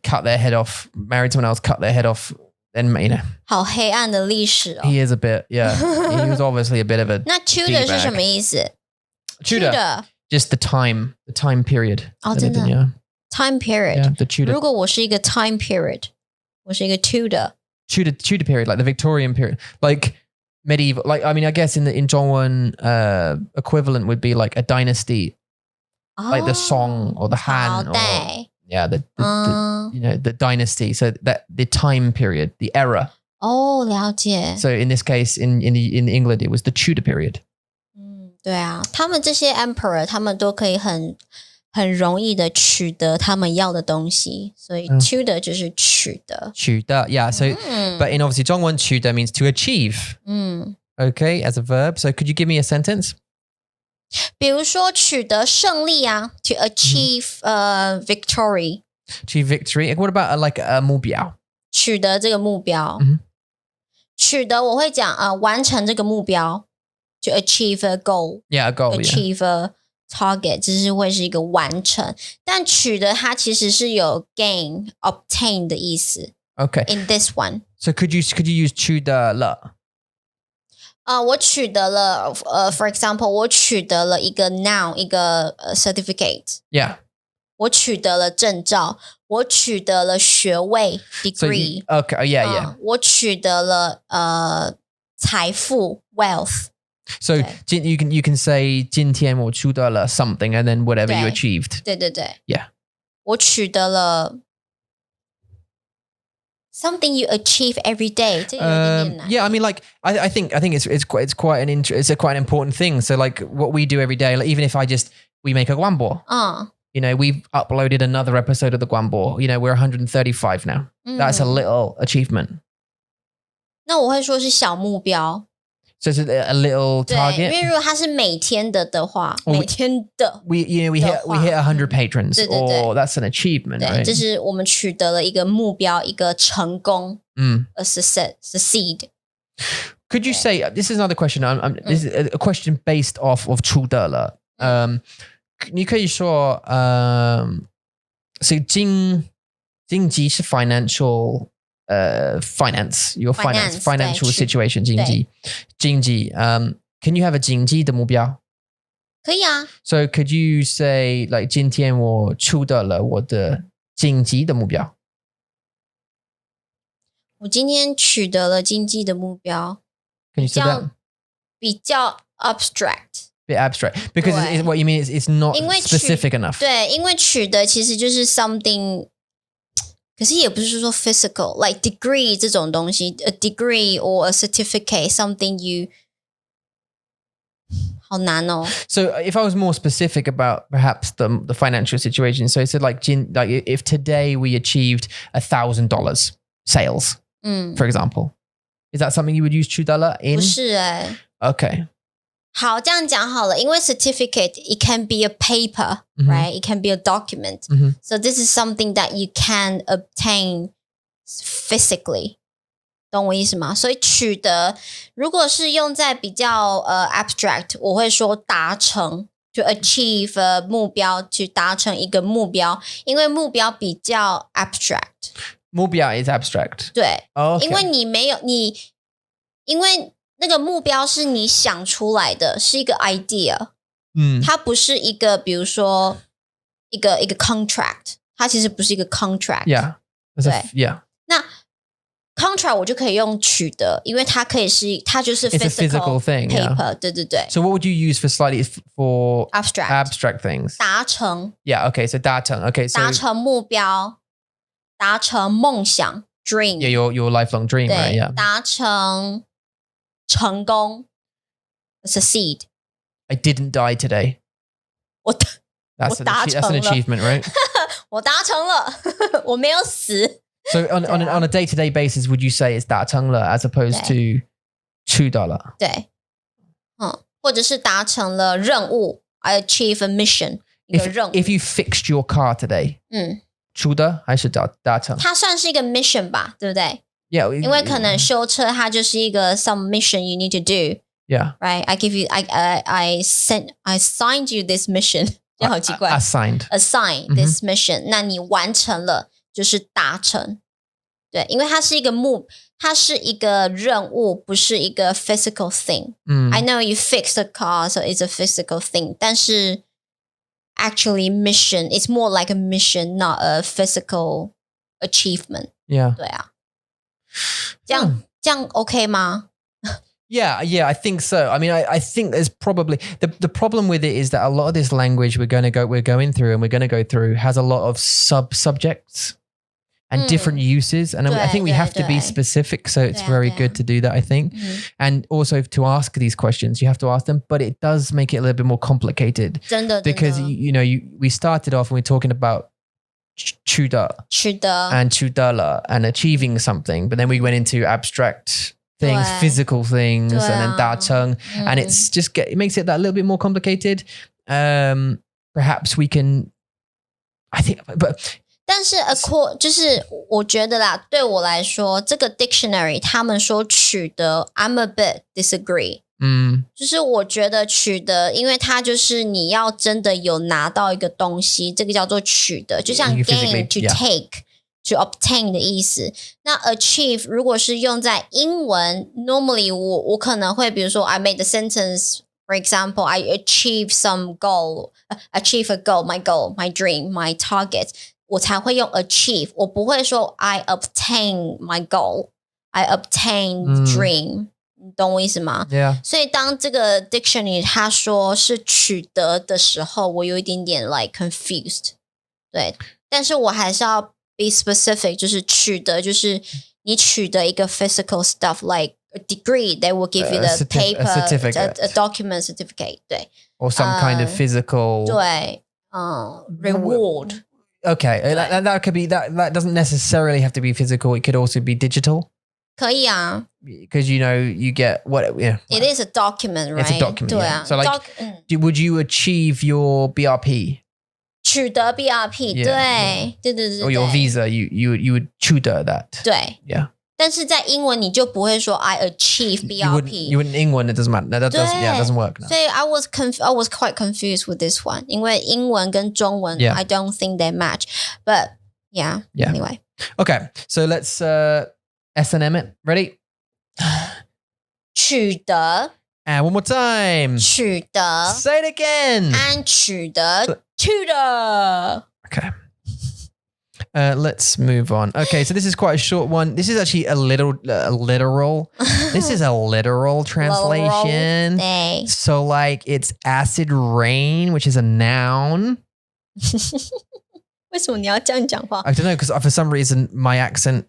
cut their head off. Married someone else, cut their head off. Then, you know, 好黑暗的历史哦。 he is a bit, yeah. He was obviously a bit of a 那 Tudor 是什么意思 Tudor, just the time period. 哦，真的 yeah. Time period. Yeah, the Tudor. 如果我是一个 time period， 我是一个 Tudor period, like the Victorian period, like medieval. Like, I mean, I guess in Zhongwen, equivalent would be like a dynasty, like the Song or the Han, or, yeah, the you know, the dynasty. So that the time period, the era. 哦，了解。 So in this case, in England, it was the Tudor period. 对啊，他们这些 emperor， 他们都可以很容易的取得他们要的东西，所以 Tudor 就是取得。Tudor, yeah. So, but in obviously Zhongwen, Tudor means to achieve. Okay, as a verb. So could you give me a sentence? 比如说取得胜利啊 ，to achieve victory. Achieve victory. What about like a 目标？取得这个目标。取得我会讲完成这个目标 ，to achieve a goal. Yeah, a goal. Achieve a target， 这是会是一个完成。但取得它其实是有 gain, obtain 的意思。Okay. In this one. So could you use 取得了？我取得了for example， 我取得了一个 noun， 一个certificate。 Yeah. 我取得了证照，我取得了学位 degree。 So okay, yeah. 我取得了财富 wealth。 So you can say 今天我取得了 something and then whatever you achieved. 对。Yeah. 我取得了 something you achieve every day. 这个有点点难。 Yeah, I mean, like I think it's quite an important thing. So like what we do every day, like even if we make a guanbo. You know, we've uploaded another episode of the guanbo. You know, we're 135 now. That's a little achievement. 那我会说是小目标。 So it's a little target. 对，因为如果它是每天的话，每天的 we hit 100 patrons, 对。 or that's an achievement, 对， right? 这是我们取得了一个目标，一个成功。a succeed. Could you say, this is another question. This is a question based off of 取得了。你可以说so 经济是 financial finance, your financial situation. 经济 can you have a 经济的目标？可以啊。 So could you say like 今天我取得了我的经济的目标？我今天取得了经济的目标。 Can you say that? 比较 abstract. Bit abstract because what you mean is it's not specific enough. 对，因为取得其实就是 something， 可是也不是说 physical like degree 这种东西 a degree or a certificate something you 好难哦。 So if I was more specific about perhaps the financial situation, so it said like if today we achieved $1,000 sales, for example, is that something you would use 取得了 in? 不是Okay. 好，这样讲好了，因为 certificate it can be a paper, right? It can be a document. So this is something that you can obtain physically. 懂我意思吗？所以取得如果是用在比较abstract， 我会说达成 to achieve a 目标，去达成一个目标，因为目标比较 abstract。 目标 is abstract. 对， Okay. 因为你没有因为那个目标是你想出来的，是一个 idea， 它不是一个，比如说一个 contract， 它其实不是一个 contract。 Yeah. 对 Yeah. 那 contract 我就可以用取得，因为它可以是，它就是 It's a physical thing, paper， 对。So what would you use for abstract things? 达成 Yeah. Okay. So 达成 Okay. So 达成目标，达成梦想。dream. Yeah, your lifelong dream, 对 right? Yeah. 达成成功 succeed. I didn't die today. 我 That's 我达成 an 了 achievement, right? 我达成了我没有死 So on a day-to-day basis, would you say it's 达成了 as opposed to 取得了？对或者是达成了任务 I achieve a mission 一个任务 If you fixed your car today, 取得还是达成？它算是一个 mission 吧，对不对？ Yeah, 因为可能修车它就是一个 some mission you need to do. Yeah. Right? I give you I assigned you this mission. 这好奇怪 Assign this mission. 那你完成了就是达成。对，因为它是一个任务，不是一个 physical thing. I know you fix the car, so it's a physical thing. 但是 actually mission, it's more like a mission, not a physical achievement. Yeah. 对啊。这样 OK 吗？ Yeah, I think so. I mean, I think there's probably the problem with it is that a lot of this language we're going to go through has a lot of subjects and different uses, and I think we have to be specific. So it's very good to do that, I think. And also to ask these questions, you have to ask them, but it does make it a little bit more complicated. 真的 Because we started off and we're talking about 取得 and 取得了 and achieving something, but then we went into abstract things, physical things, and then 达成 and it's just it makes it that little bit more complicated. Perhaps we can, I think, but 但是就是我觉得啦，对我来说，这个 dictionary 他们说取得 I'm a bit disagree. 就是我觉得取得，因为它就是你要真的有拿到一个东西，这个叫做取得，就像 gain to take to obtain 的意思。那 achieve 如果是用在英文 normally 我可能会比如说 I made the sentence, for example, I achieve some goal, achieve a goal, my dream, my target, 我才会用 achieve, 我不会说 I obtain my goal, I obtain dream. 你懂我意思吗？ Yeah. 所以当这个 dictionary 他说是取得的时候，我有一点点 like confused. 对，但是我还是要 be specific, 就是取得就是你取得一个 physical stuff like a degree, they will give you the paper, a certificate, a document certificate. 对 or some kind of physical 对reward. Okay, that could be that doesn't necessarily have to be physical. It could also be digital. 可以啊 Because you get what It is a document, right? It's a document. 对啊 So like, would you achieve your BRP? 取得 BRP, 对 Or your visa, you would 取得 that. 对 Yeah. 但是在英文你就不会说 I achieve BRP. You wouldn't 英文 it doesn't matter. That doesn't work. No. 所以 I was quite confused with this one. 因为英文跟中文 I don't think they match. But yeah. Anyway. Okay, so let's S&M it. Ready? 取得 And one more time. 取得 Say it again. and 取得 tutor. Okay. Let's move on. Okay, so this is quite a short one. This is actually a literal. This is a literal translation. So like it's acid rain, which is a noun. 为什么你要这样讲话 I don't know, because for some reason my accent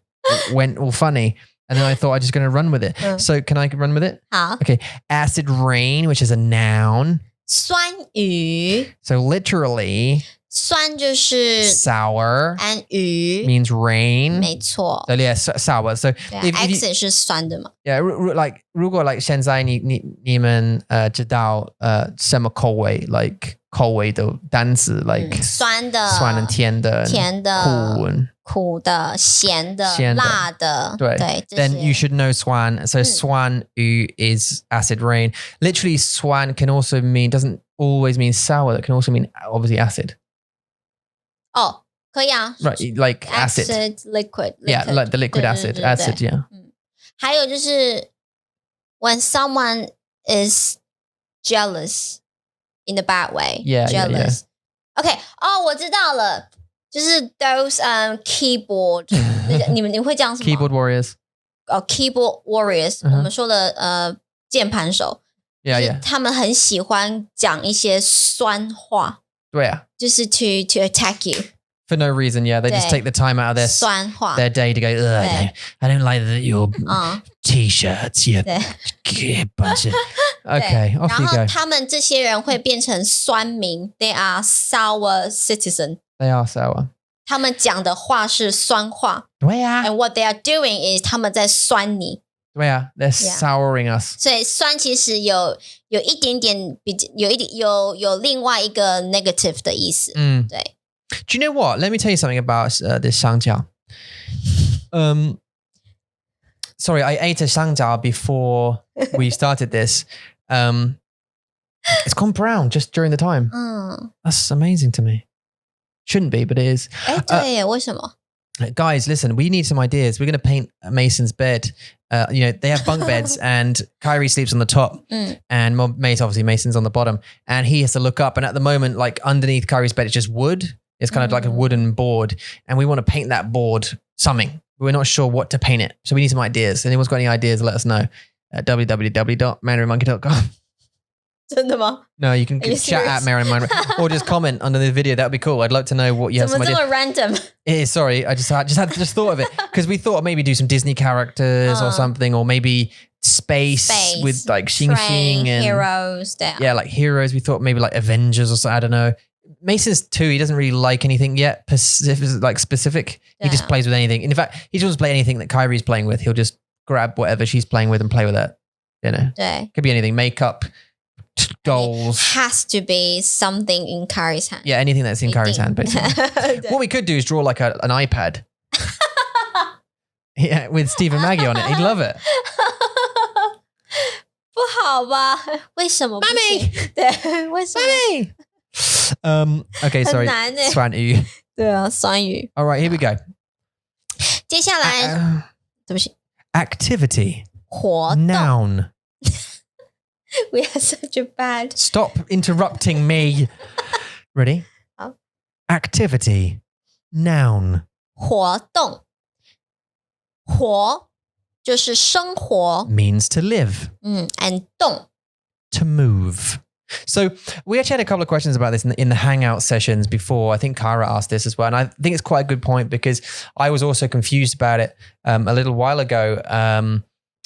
went all funny. And then I thought I'm just going to run with it. So can I run with it? 好 Okay. Acid rain, which is a noun. 酸雨 So literally, 酸就是 sour and 雨 means rain. 没错 So yeah, sour. So 对啊 if you, X 是酸的嘛 yeah, like 如果 like 现在你们知道什么口味 like 口味的单词 like 酸的甜的苦的咸的咸的辣的对这些 Then you should know swan. So swan is acid rain. Literally swan can also mean, doesn't always mean sour. It can also mean obviously acid. 哦可以啊 Right, like acid. liquid Yeah, like the liquid 对 acid. 对 Acid, yeah. 还有就是 when someone is jealous in a bad way. Yeah, jealous. OK, 我知道了，就是 those keyboard 你会这样什么 Keyboard warriors. keyboard warriors 我们说的键盘手 Yeah, 就是 yeah. 他们很喜欢讲一些酸话对啊就是 to attack you For no reason, yeah. They just take the time out of their day to go, I don't like your t-shirts, you bunch of... Okay, off you go. 然后他们这些人会变成酸民 They are sour citizen. They are sour. 他们讲的话是酸话。对啊。And what they are doing is 他们在酸你。对啊 They're souring us. 所以酸其实有一点点有另外一个 negative 的意思。对。Do you know what? Let me tell you something about this 香蕉. Sorry, I ate a 香蕉 before we started this. It's gone brown just during the time. That's amazing to me. Shouldn't be, but it is. 对耶，为什么？ Guys, listen, we need some ideas. We're going to paint Mason's bed. They have bunk beds and Kyrie sleeps on the top and Mason's on the bottom and he has to look up. And at the moment, like underneath Kyrie's bed, it's just wood. It's kind of like a wooden board and we want to paint that board something. We're not sure what to paint it. So we need some ideas. Anyone's got any ideas, let us know at www.mandarinmonkey.com. 真的吗？ No, you can chat at Mandarin or just comment under the video. That would be cool. I'd like to know what you have some ideas. 怎么这么 random? It is, sorry. I just thought of it because we thought maybe do some Disney characters or something, or maybe space with like Xing and heroes. Yeah, like heroes. We thought maybe like Avengers or something. I don't know. Mason's too. He doesn't really like anything yet. Specific. He just plays with anything. In fact, he doesn't play anything that Kyrie's playing with. He'll just grab whatever she's playing with and play with it. You know, 对， could be anything. Makeup, dolls. It has to be something in Kyrie's hand. Yeah, anything that's in Kyrie's hand, basically. What we could do is draw like an iPad. Yeah, with Steve and Maggie on it. He'd love it. 不好吧？为什么不行？对，为什么？ Okay, sorry. 很难耶。酸语。对啊，酸语。 All right, here we go. 接下来，对不起， Activity. 活动。 Noun. We are such a bad. Stop interrupting me. Ready? 好。 Activity. Noun. 活动，活就是生活， Means to live. and 动 To move. So we actually had a couple of questions about this in the Hangout sessions before. I think Kara asked this as well. And I think it's quite a good point because I was also confused about it a little while ago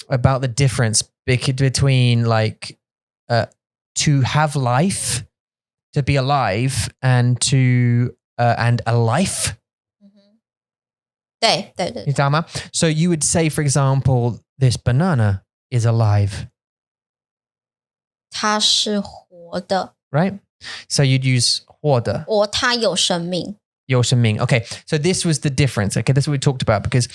about the difference between like to have life, to be alive, and and a life. 对。 你知道吗? So you would say, for example, this banana is alive. 它是活的， Right? So you'd use 活的. 它有生命。有生命. Okay, so this was the difference. Okay, this is what we talked about because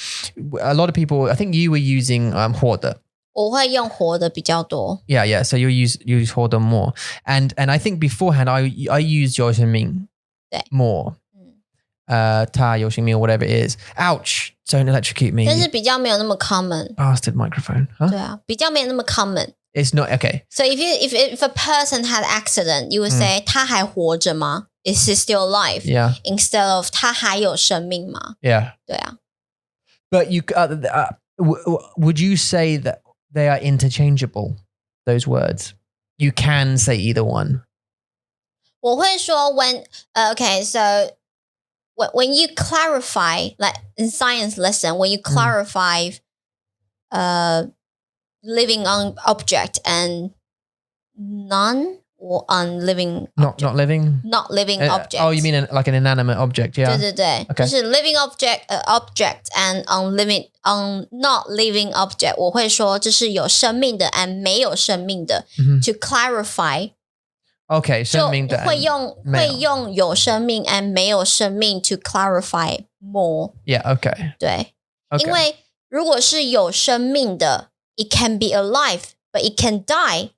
a lot of people, I think you were using 活的. 我会用活的比较多。 Yeah. So you use 活的 more. And I think beforehand I used 有生命 more. 他有生命 or whatever it is. Ouch, don't electrocute me. 但是比较没有那么 common。 Bastard microphone. Huh? 对啊，比较没有那么 common。 It's not, okay. So if a person had accident, you would say 他还活着吗？ Is he still alive? Yeah. Instead of 他还有生命吗？ Yeah. 对啊。 But you, would you say that they are interchangeable, those words? You can say either one. 我会说 okay, so when you clarify, like in science lesson, when you clarify living on object and non or unliving Not living? not living object. Oh, you mean like an inanimate object, yeah. 对对对， Okay. 就是 living object and not living object， 我会说这是有生命的 and 没有生命的。To clarify, Okay, 就生命的会用有生命 and 没有生命 to clarify more. Yeah, okay. 对， Okay. 因为如果是有生命的 ，it can be alive, but it can die.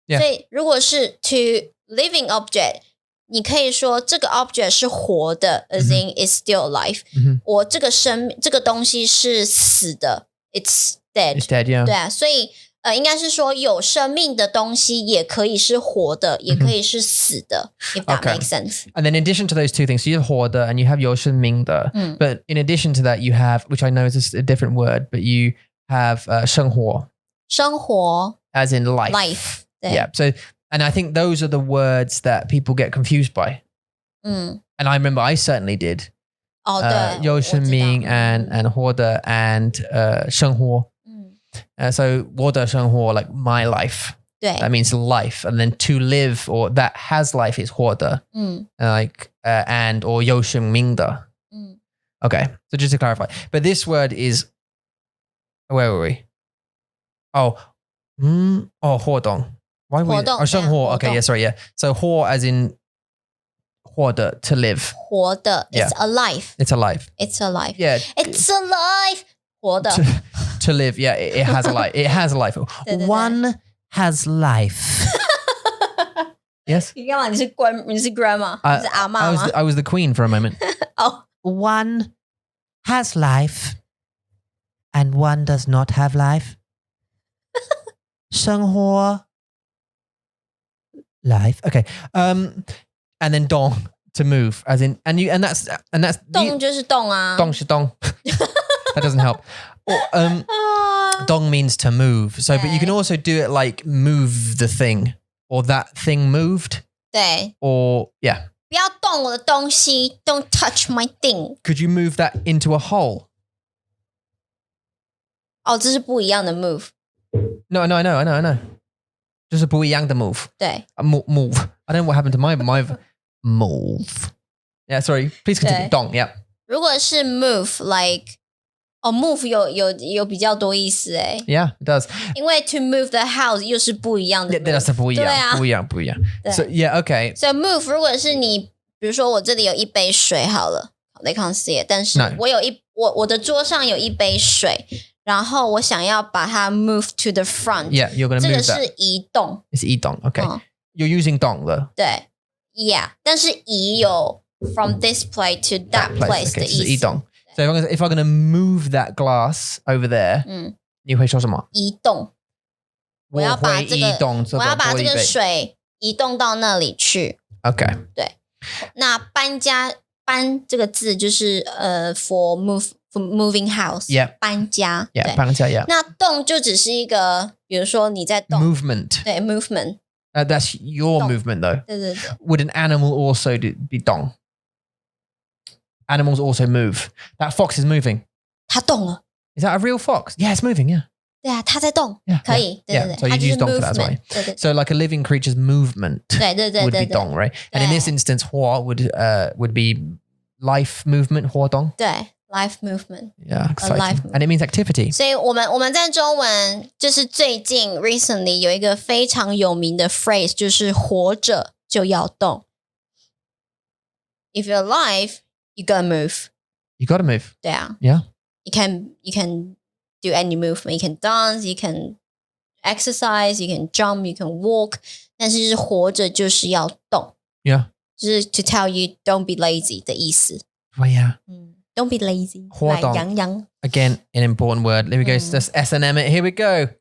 Yeah. 所以如果是 to living object， 你可以说这个 object 是活的 as in it's still alive。我这个东西是死的 ，it's dead。 It's dead, yeah. 对啊，所以应该是说有生命的东西也可以是活的，也可以是死的。If that Okay. makes sense. And then in addition to those two things, so you have 活的 and you have 有生命的. But in addition to that, you have, which I know is a different word, but you have 生活. 生活 As in life. life 对 Yeah. So, and I think those are the words that people get confused by. And I remember I certainly did. 有生命 and 活的 and 生活。So 我的生活 like my life. 对 That means life. And then to live or that has life is 活的。Like and or 有生命的。Okay, so just to clarify. But this word is, where were we? Oh, 活动. Why were we? 活动,生活. yeah, Okay, yeah, sorry, yeah. So 活 as in 活的 to live. 活的 it's Yeah. alive. It's alive. It's alive. Yeah. It's alive. 活的 To live, yeah, it has a life. It has a life. 对 One has life. Yes? 你干嘛？你是 grandma？ 你是阿嬷吗？ I was the queen for a moment. 哦 One has life and one does not have life. 生活 life. Okay. And then dong to move as in and that's 动就是动啊 dong 是动 That doesn't help. Or, dong means to move. So but you can also do it like move the thing or that thing moved. 对 Or yeah. 不要动我的东西 Don't touch my thing Could you move that into a hole? 哦这是不一样的 move No, I know. Just a 不一样的 move. 对 Move. I don't know what happened to my move. Yeah, sorry. Please continue. 对 Dong, yeah. 如果是 move like move 有比较多意思诶 Yeah, it does. 因为 to move the house 又是不一样的 That's a 不一样对啊不一样不一样对 So yeah, okay. So move 如果是你比如说我这里有一杯水好了 They can't see it 但是 No. 我的桌上有一杯水然后我想要把它 move to the front Yeah, you're going to 这 move 个 that. 是移动 It's 移动 Okay. You're using dong though. 对 Yeah 但是移有 from this place to that place Okay, 的 so 是意思移动 So if I'm going to move that glass over there, 你会说什么？移动我要把这个我会移动这个我要把这个玻璃杯水移动到那里去 Okay. 对那搬这个字就是for moving house Yeah. 搬家 Yeah, 对搬家 yeah. 那动就只是一个比如说你在动 Movement. 对 movement That's your 动 movement though. 对对对 Would an animal also be dong? Animals also move. That fox is moving. 它动了 Is that a real fox? Yeah, it's moving, yeah. 对啊它在动 Yeah, 可以 yeah, 对对 yeah. 对 So 它 you 就是 use dong for that as movement well. 对对 So like a living creature's movement 对对对 would 对 be 对 dong, right? And in this instance, hua would be life movement, hua dong. 对 life movement Yeah, exciting. life And it means activity. 所以我们在中文就是最近 recently 有一个非常有名的 phrase 就是活着就要动 If you're alive, you gotta move You got to move. 对啊 Yeah. You can do any movement. You can dance, you can exercise, you can jump, you can walk. 但是就是活着就是要动 Yeah. 就是 to tell you don't be lazy 的意思 Well, yeah. Don't be lazy 活动懒洋洋 Again, an important word. Here we go. Let's S&M it. Here we go.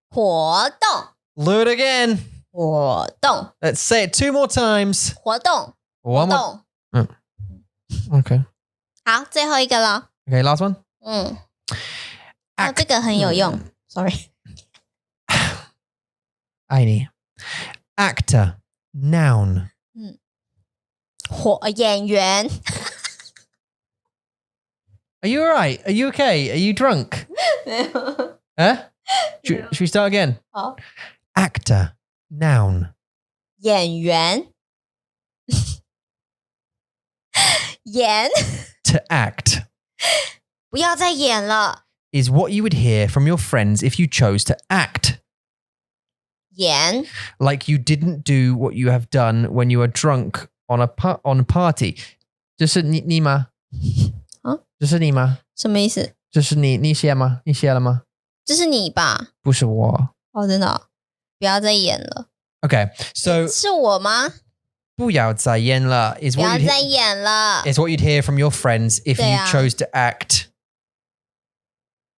活动 Learn it again. 活动 Let's say it 2 more times. 活动 One more. 动 Okay. 好最后一个了 Okay, last one. 这个很有用 Sorry Aini. Actor. Noun. 演员 Are you all right? Are you okay? Are you drunk? Huh? Should we start again? 好 Actor. Noun. 演员演 To act 不要再演了 is what you would hear from your friends if you chose to act. 演 Like you didn't do what you have done when you were drunk on a party. 这是你吗？这是你吗？什么意思？这是你写吗？你写了吗？这是你吧？不是我。真的不要再演了。Okay, so 是我吗？不要再演了 is 不要 what you'd 再演了。 is what you'd hear from your friends if 对 you 啊 chose to act.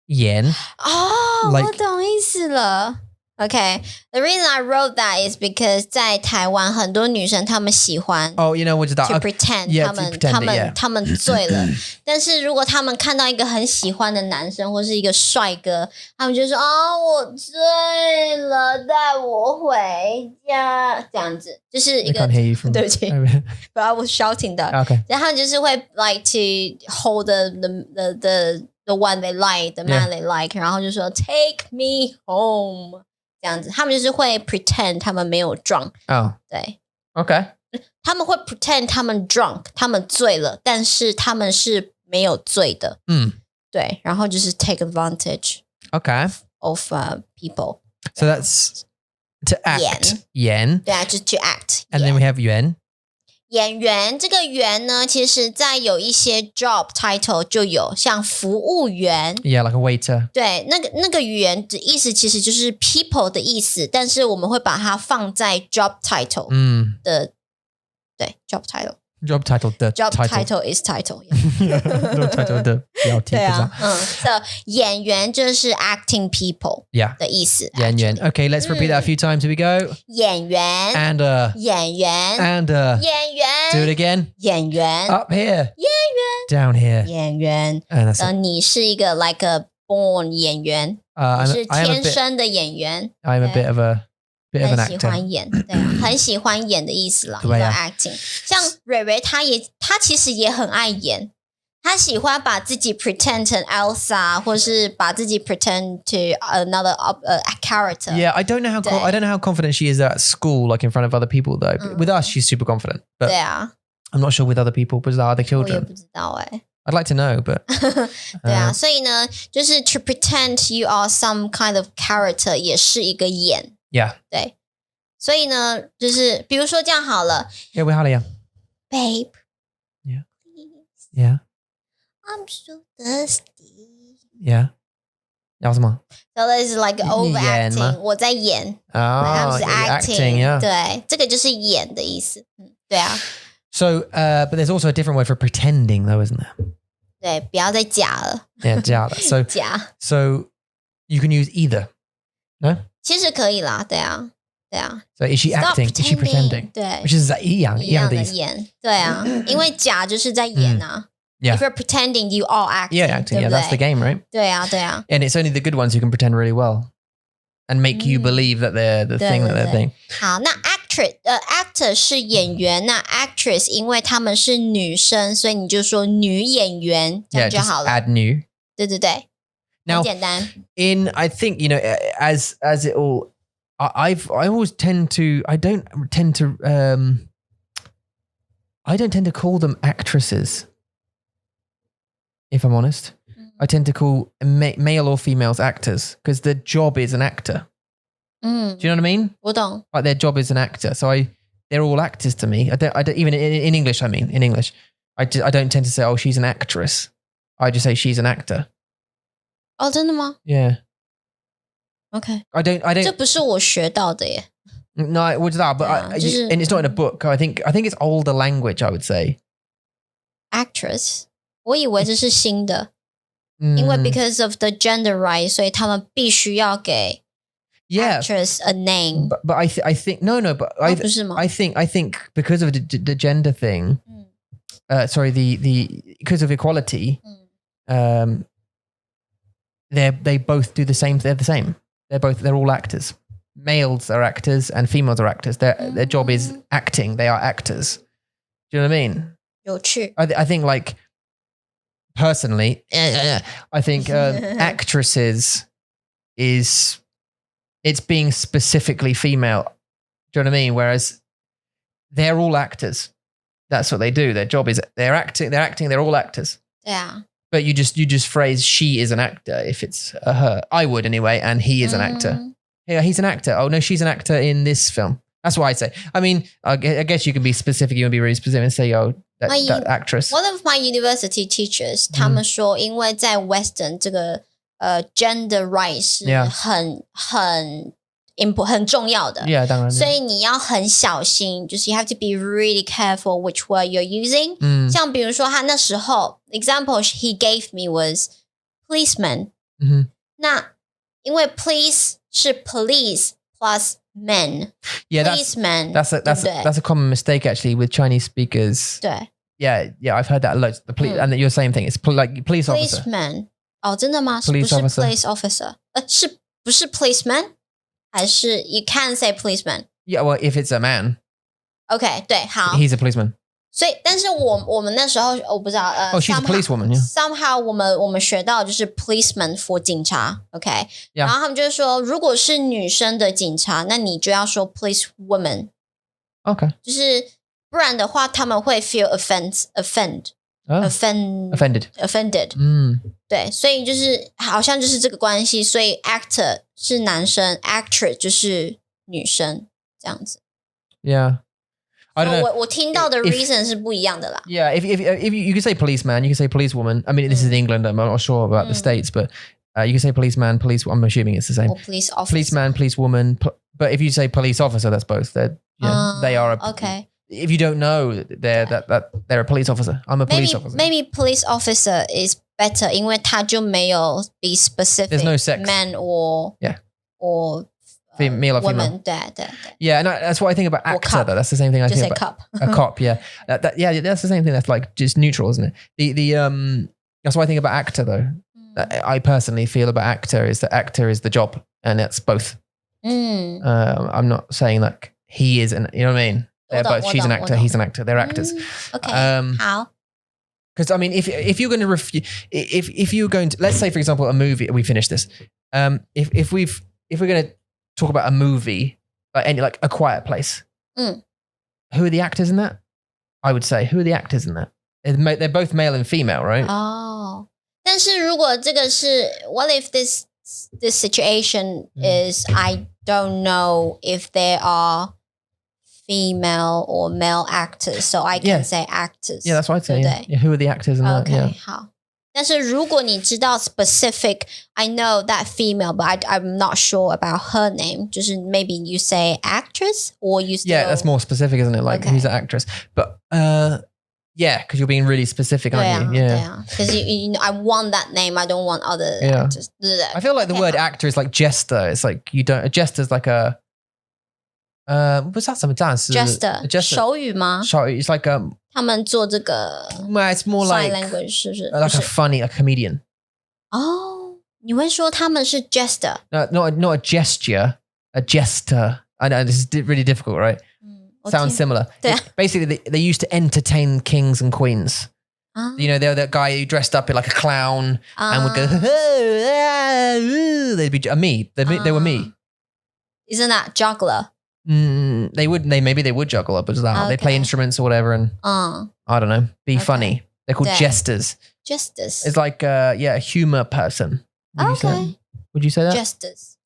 演哦， Like- 我懂意思了。Okay, the reason I wrote that is because 在台湾很多女生她们喜欢 Oh, you know, 我知道 to pretend Yeah, to pretend, 她们醉了但是如果她们看到一个很喜欢的男生或是一个帅哥他们就说我醉了带我回家这样子就是一个 I can't hear you from 对不起 But I was shouting that Okay. 然后他们就是会 like to hold the one they like the man they like 然后就说 take me home这样子他们就是会 pretend 他们没有 drunk 对 Okay. 他们会 pretend 他们 drunk 他们醉了但是他们是没有醉的对然后就是 take advantage Okay. of people So that's to act. Yen. 对啊就是 to act And then we have yuan. 演员这个员呢其实在有一些 job title 就有像服务员 Yeah, like a waiter. 对那个员的意思其实就是 people 的意思但是我们会把它放在 job title 的对 job title Job title the job title is title Job title the 标题对啊so 演员就是 acting people Yeah 的意思演员 Okay, let's repeat that a few times. Here we go. 演员 And 演员 And 演员 Do it again. 演员 Up here. 演员 Down here. 演员 And that's it. 你是一个 like a born 演员你是 I am 天生的演员 I'm a bit of an 很喜 actor. 欢演对啊很喜欢演的意思啦对啊 acting 像蕊蕊她其实也很爱演她喜欢把自己 pretend to Elsa 或是把自己 pretend to another character Yeah, I don't know how confident she is at school, like in front of other people though. With us, she's super confident. But 对啊 I'm not sure with other people, with other 我也 children. 不知道I'd like to know, but 对啊所以呢就是 to pretend you are some kind of character 也是一个演 yeah. 对所以呢就是比如说这样好了 Yeah, we're Halia. Babe Yeah. please Yeah. I'm so thirsty Yeah. 要什么 So this is like 演 overacting 吗我在演 Oh, I'm acting, yeah. 对这个就是演的意思对啊 So, but there's also a different word for pretending though, isn't there? 对不要再假了 Yeah, 假的 So, 假 so you can use either. No? 其实可以啦对啊对啊 So is she Stop acting? Is she pretending? 对 Which is 一样一样的的意思演对啊因为假就是在演啊Yeah. If you're pretending you are acting Yeah, acting. 对 Yeah, 不对 that's the game, right? 对啊对啊 And it's only the good ones who can pretend really well and make you believe that they're the thing that they're thing. 好那 actor 是演员那 actress 因为他们是女生所以你就说女演员这 Yeah, 样就 just 好了 add new. 对对对 Now, 很简单 I think, you know, as it all, I always tend to, I don't tend to call them actresses. If I'm honest, I tend to call male or females actors because their job is an actor. Do you know what I mean? 我懂 Like their job is an actor. So they're all actors to me. I don't even in English, I mean, in English, I don't tend to say, oh, she's an actress. I just say she's an actor. 哦真的吗 Yeah. OK I don't 这不是我学到的耶 No, what's that? But and it's not in a book. I think it's older language. I would say actress 我以为这是新的因为 because of the gender right 所以他们必须要给 actress a name But I think no. But I 不是吗 I think because of the gender thing. Sorry, the because of equality. They both do the same. They're the same. They're all actors. Males are actors and females are actors. Their job is acting. They are actors. Do you know what I mean? 有趣 I think like personally, I think actresses it's being specifically female. Do you know what I mean? Whereas they're all actors. That's what they do. Their job is they're acting. They're all actors. 对啊 But you just phrase she is an actor if it's a her. I would anyway, and he is an actor. Yeah, he's an actor. Oh no, she's an actor in this film. That's what I say. I mean, I guess you can be specific. You can be really specific and say, oh, that actress. One of my university teachers 他们说因为在 Western 这个gender right 是很重要的 Yeah, 当然所以你要很小心就是 you have to be really careful which word you're using 像比如说他那时候 example he gave me was policeman 那因为 police 是 police plus men. Yeah, policeman. that's a common mistake actually with Chinese speakers. 对 Yeah, I've heard that a lot. The police, and you're saying thing. It's like police officer. policeman. 哦，真的吗？ Police 是不是 officer. police officer？ 是不是 policeman？ 还是 you can say policeman？ Yeah, well, if it's a man, OK， 对，好。 he's a policeman. 所以，但是我们那时候我不知道Oh, she's a policewoman. Yeah. somehow 我们学到就是 policeman for 警察 ，OK， Yeah. 然后他们就是说，如果是女生的警察，那你就要说 police woman， Okay. 就是不然的话他们会 feel offended， 对，所以就是好像就是这个关系，所以 actor 是男生 ，actress 就是女生这样子。Yeah. I don't know. 我听到的 reason 是不一样的啦。Yeah, if you can say policeman, you can say policewoman. I mean, this is in England. I'm not sure about the States, but you can say policeman, police. I'm assuming it's the same. Or police officer. Policeman, policewoman. But if you say police officer, that's both. They are. Okay. If you don't know, they're a police officer. I'm a police officer. Maybe police officer is better, 因为他就没有 be specific. There's no sex. Man or male or female. woman. 对。Yeah, and that's what I think about actor. Though. That's the same thing I Just think say about cop. a cop. Yeah, yeah, that's the same thing. That's like just neutral, isn't it? That's what I think about actor, though. I personally feel about actor is that actor is the job, and it's both. I'm not saying like he is, and you know what I mean. They're both. She's an actor. He's an actor. They're actors. Okay. 好。Because I mean, if you're going to if you're going to, let's say for example a movie, we finish this. If we're going to talk about a movie, like A Quiet Place, who are the actors in that? I would say who are the actors in that? They're both male and female, right? 哦，但是如果这个是 what if this situation is I don't know if there are female or male actors, so I can say actors. Yeah, that's what I'd say. Yeah, who are the actors in that? Okay, yeah. 好。但是如果你知道 specific, I know that female, but I'm not sure about her name. 就是 maybe you say actress or you still... Yeah, that's more specific, isn't it? Like who's the actress? But yeah, because you're being really specific, aren't you? Yeah. Because I want that name. I don't want other actors. I feel like the word actor is like jester. It's like you don't... A jester is like a... 不是什么战士 Jester 手语吗？ It's like 他们做这个 it's more like sign language 是不是 like a funny a comedian. 哦，你会说他们是 jester? No, not a gesture, a jester. I know this is really difficult, right? Sounds similar. Basically, they used to entertain kings and queens. You know, they're that guy who dressed up like a clown and would go. They'd be me. They were me. Isn't that juggler? Maybe they would juggle up as well. They play instruments or whatever, and I don't know, be funny. They're called jesters. Jesters. It's like a humor person. Would you say that? Jesters.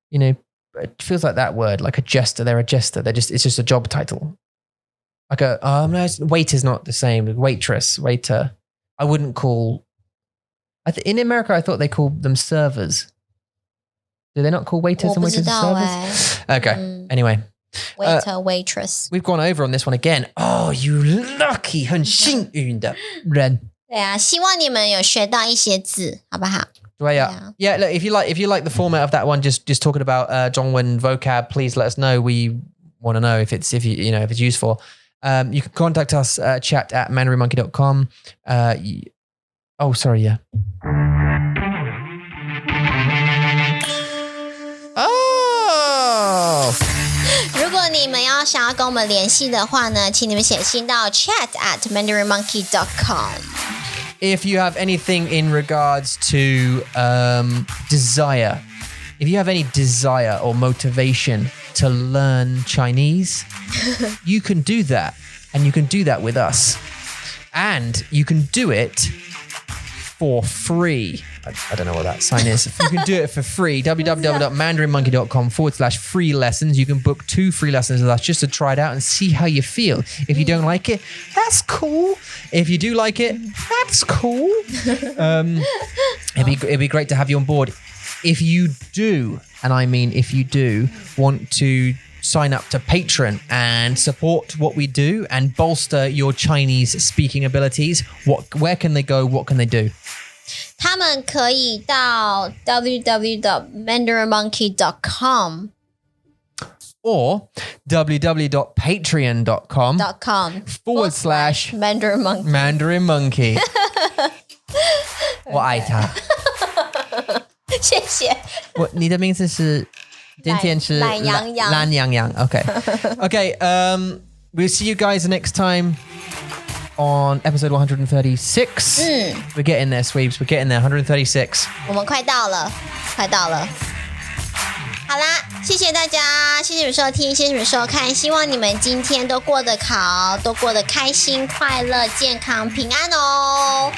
You know, it feels like that word, like a jester. They're a jester. It's just a job title. Like no, waiter's not the same. Waitress, waiter. I wouldn't call. In America, I thought they called them servers. Do they not call waiters and waitresses servers? Okay. Anyway. Waiter, waitress. We've gone over on this one again. Oh, you lucky, 很幸运的人。对啊，希望你们有学到一些字，好不好？Yeah. Look, if you like the format of that one, just talking about Zhongwen vocab, please let us know. We want to know if it's useful. You can contact us chat at mandarinmonkey.com. Sorry, yeah. Oh. 如果你们想要跟我们联系的话呢，请你们写信到 chat at mandarinmonkey.com. If you have anything in regards to desire, if you have any desire or motivation to learn Chinese, you can do that. And you can do that with us. And you can do it for free. I don't know what that sign is. You can do it for free. www.mandarinmonkey.com/free lessons. You can book 2 free lessons with us just to try it out and see how you feel. If you don't like it, that's cool. If you do like it, that's cool. It'd be great to have you on board. If you do, and I mean if you do, want to sign up to Patreon and support what we do and bolster your Chinese speaking abilities, where can they go? What can they do? 他们可以到 www.mandarinmonkey.com or www.patreon.com /Mandarin Monkey Mandarin Monkey 我爱他谢谢你的名字是今天是懒洋洋懒洋洋 okay we'll see you guys next time on episode 136 we're getting there Sweeps we're getting there 136我们快到了好啦，谢谢大家，谢谢你们收听，谢谢你们收看，希望你们今天都过得好，都过得开心、快乐、健康、平安哦。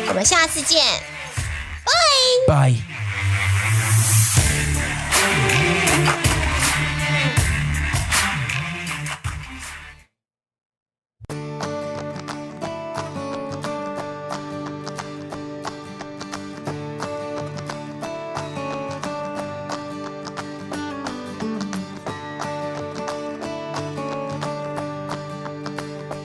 我们下次见，拜。Bye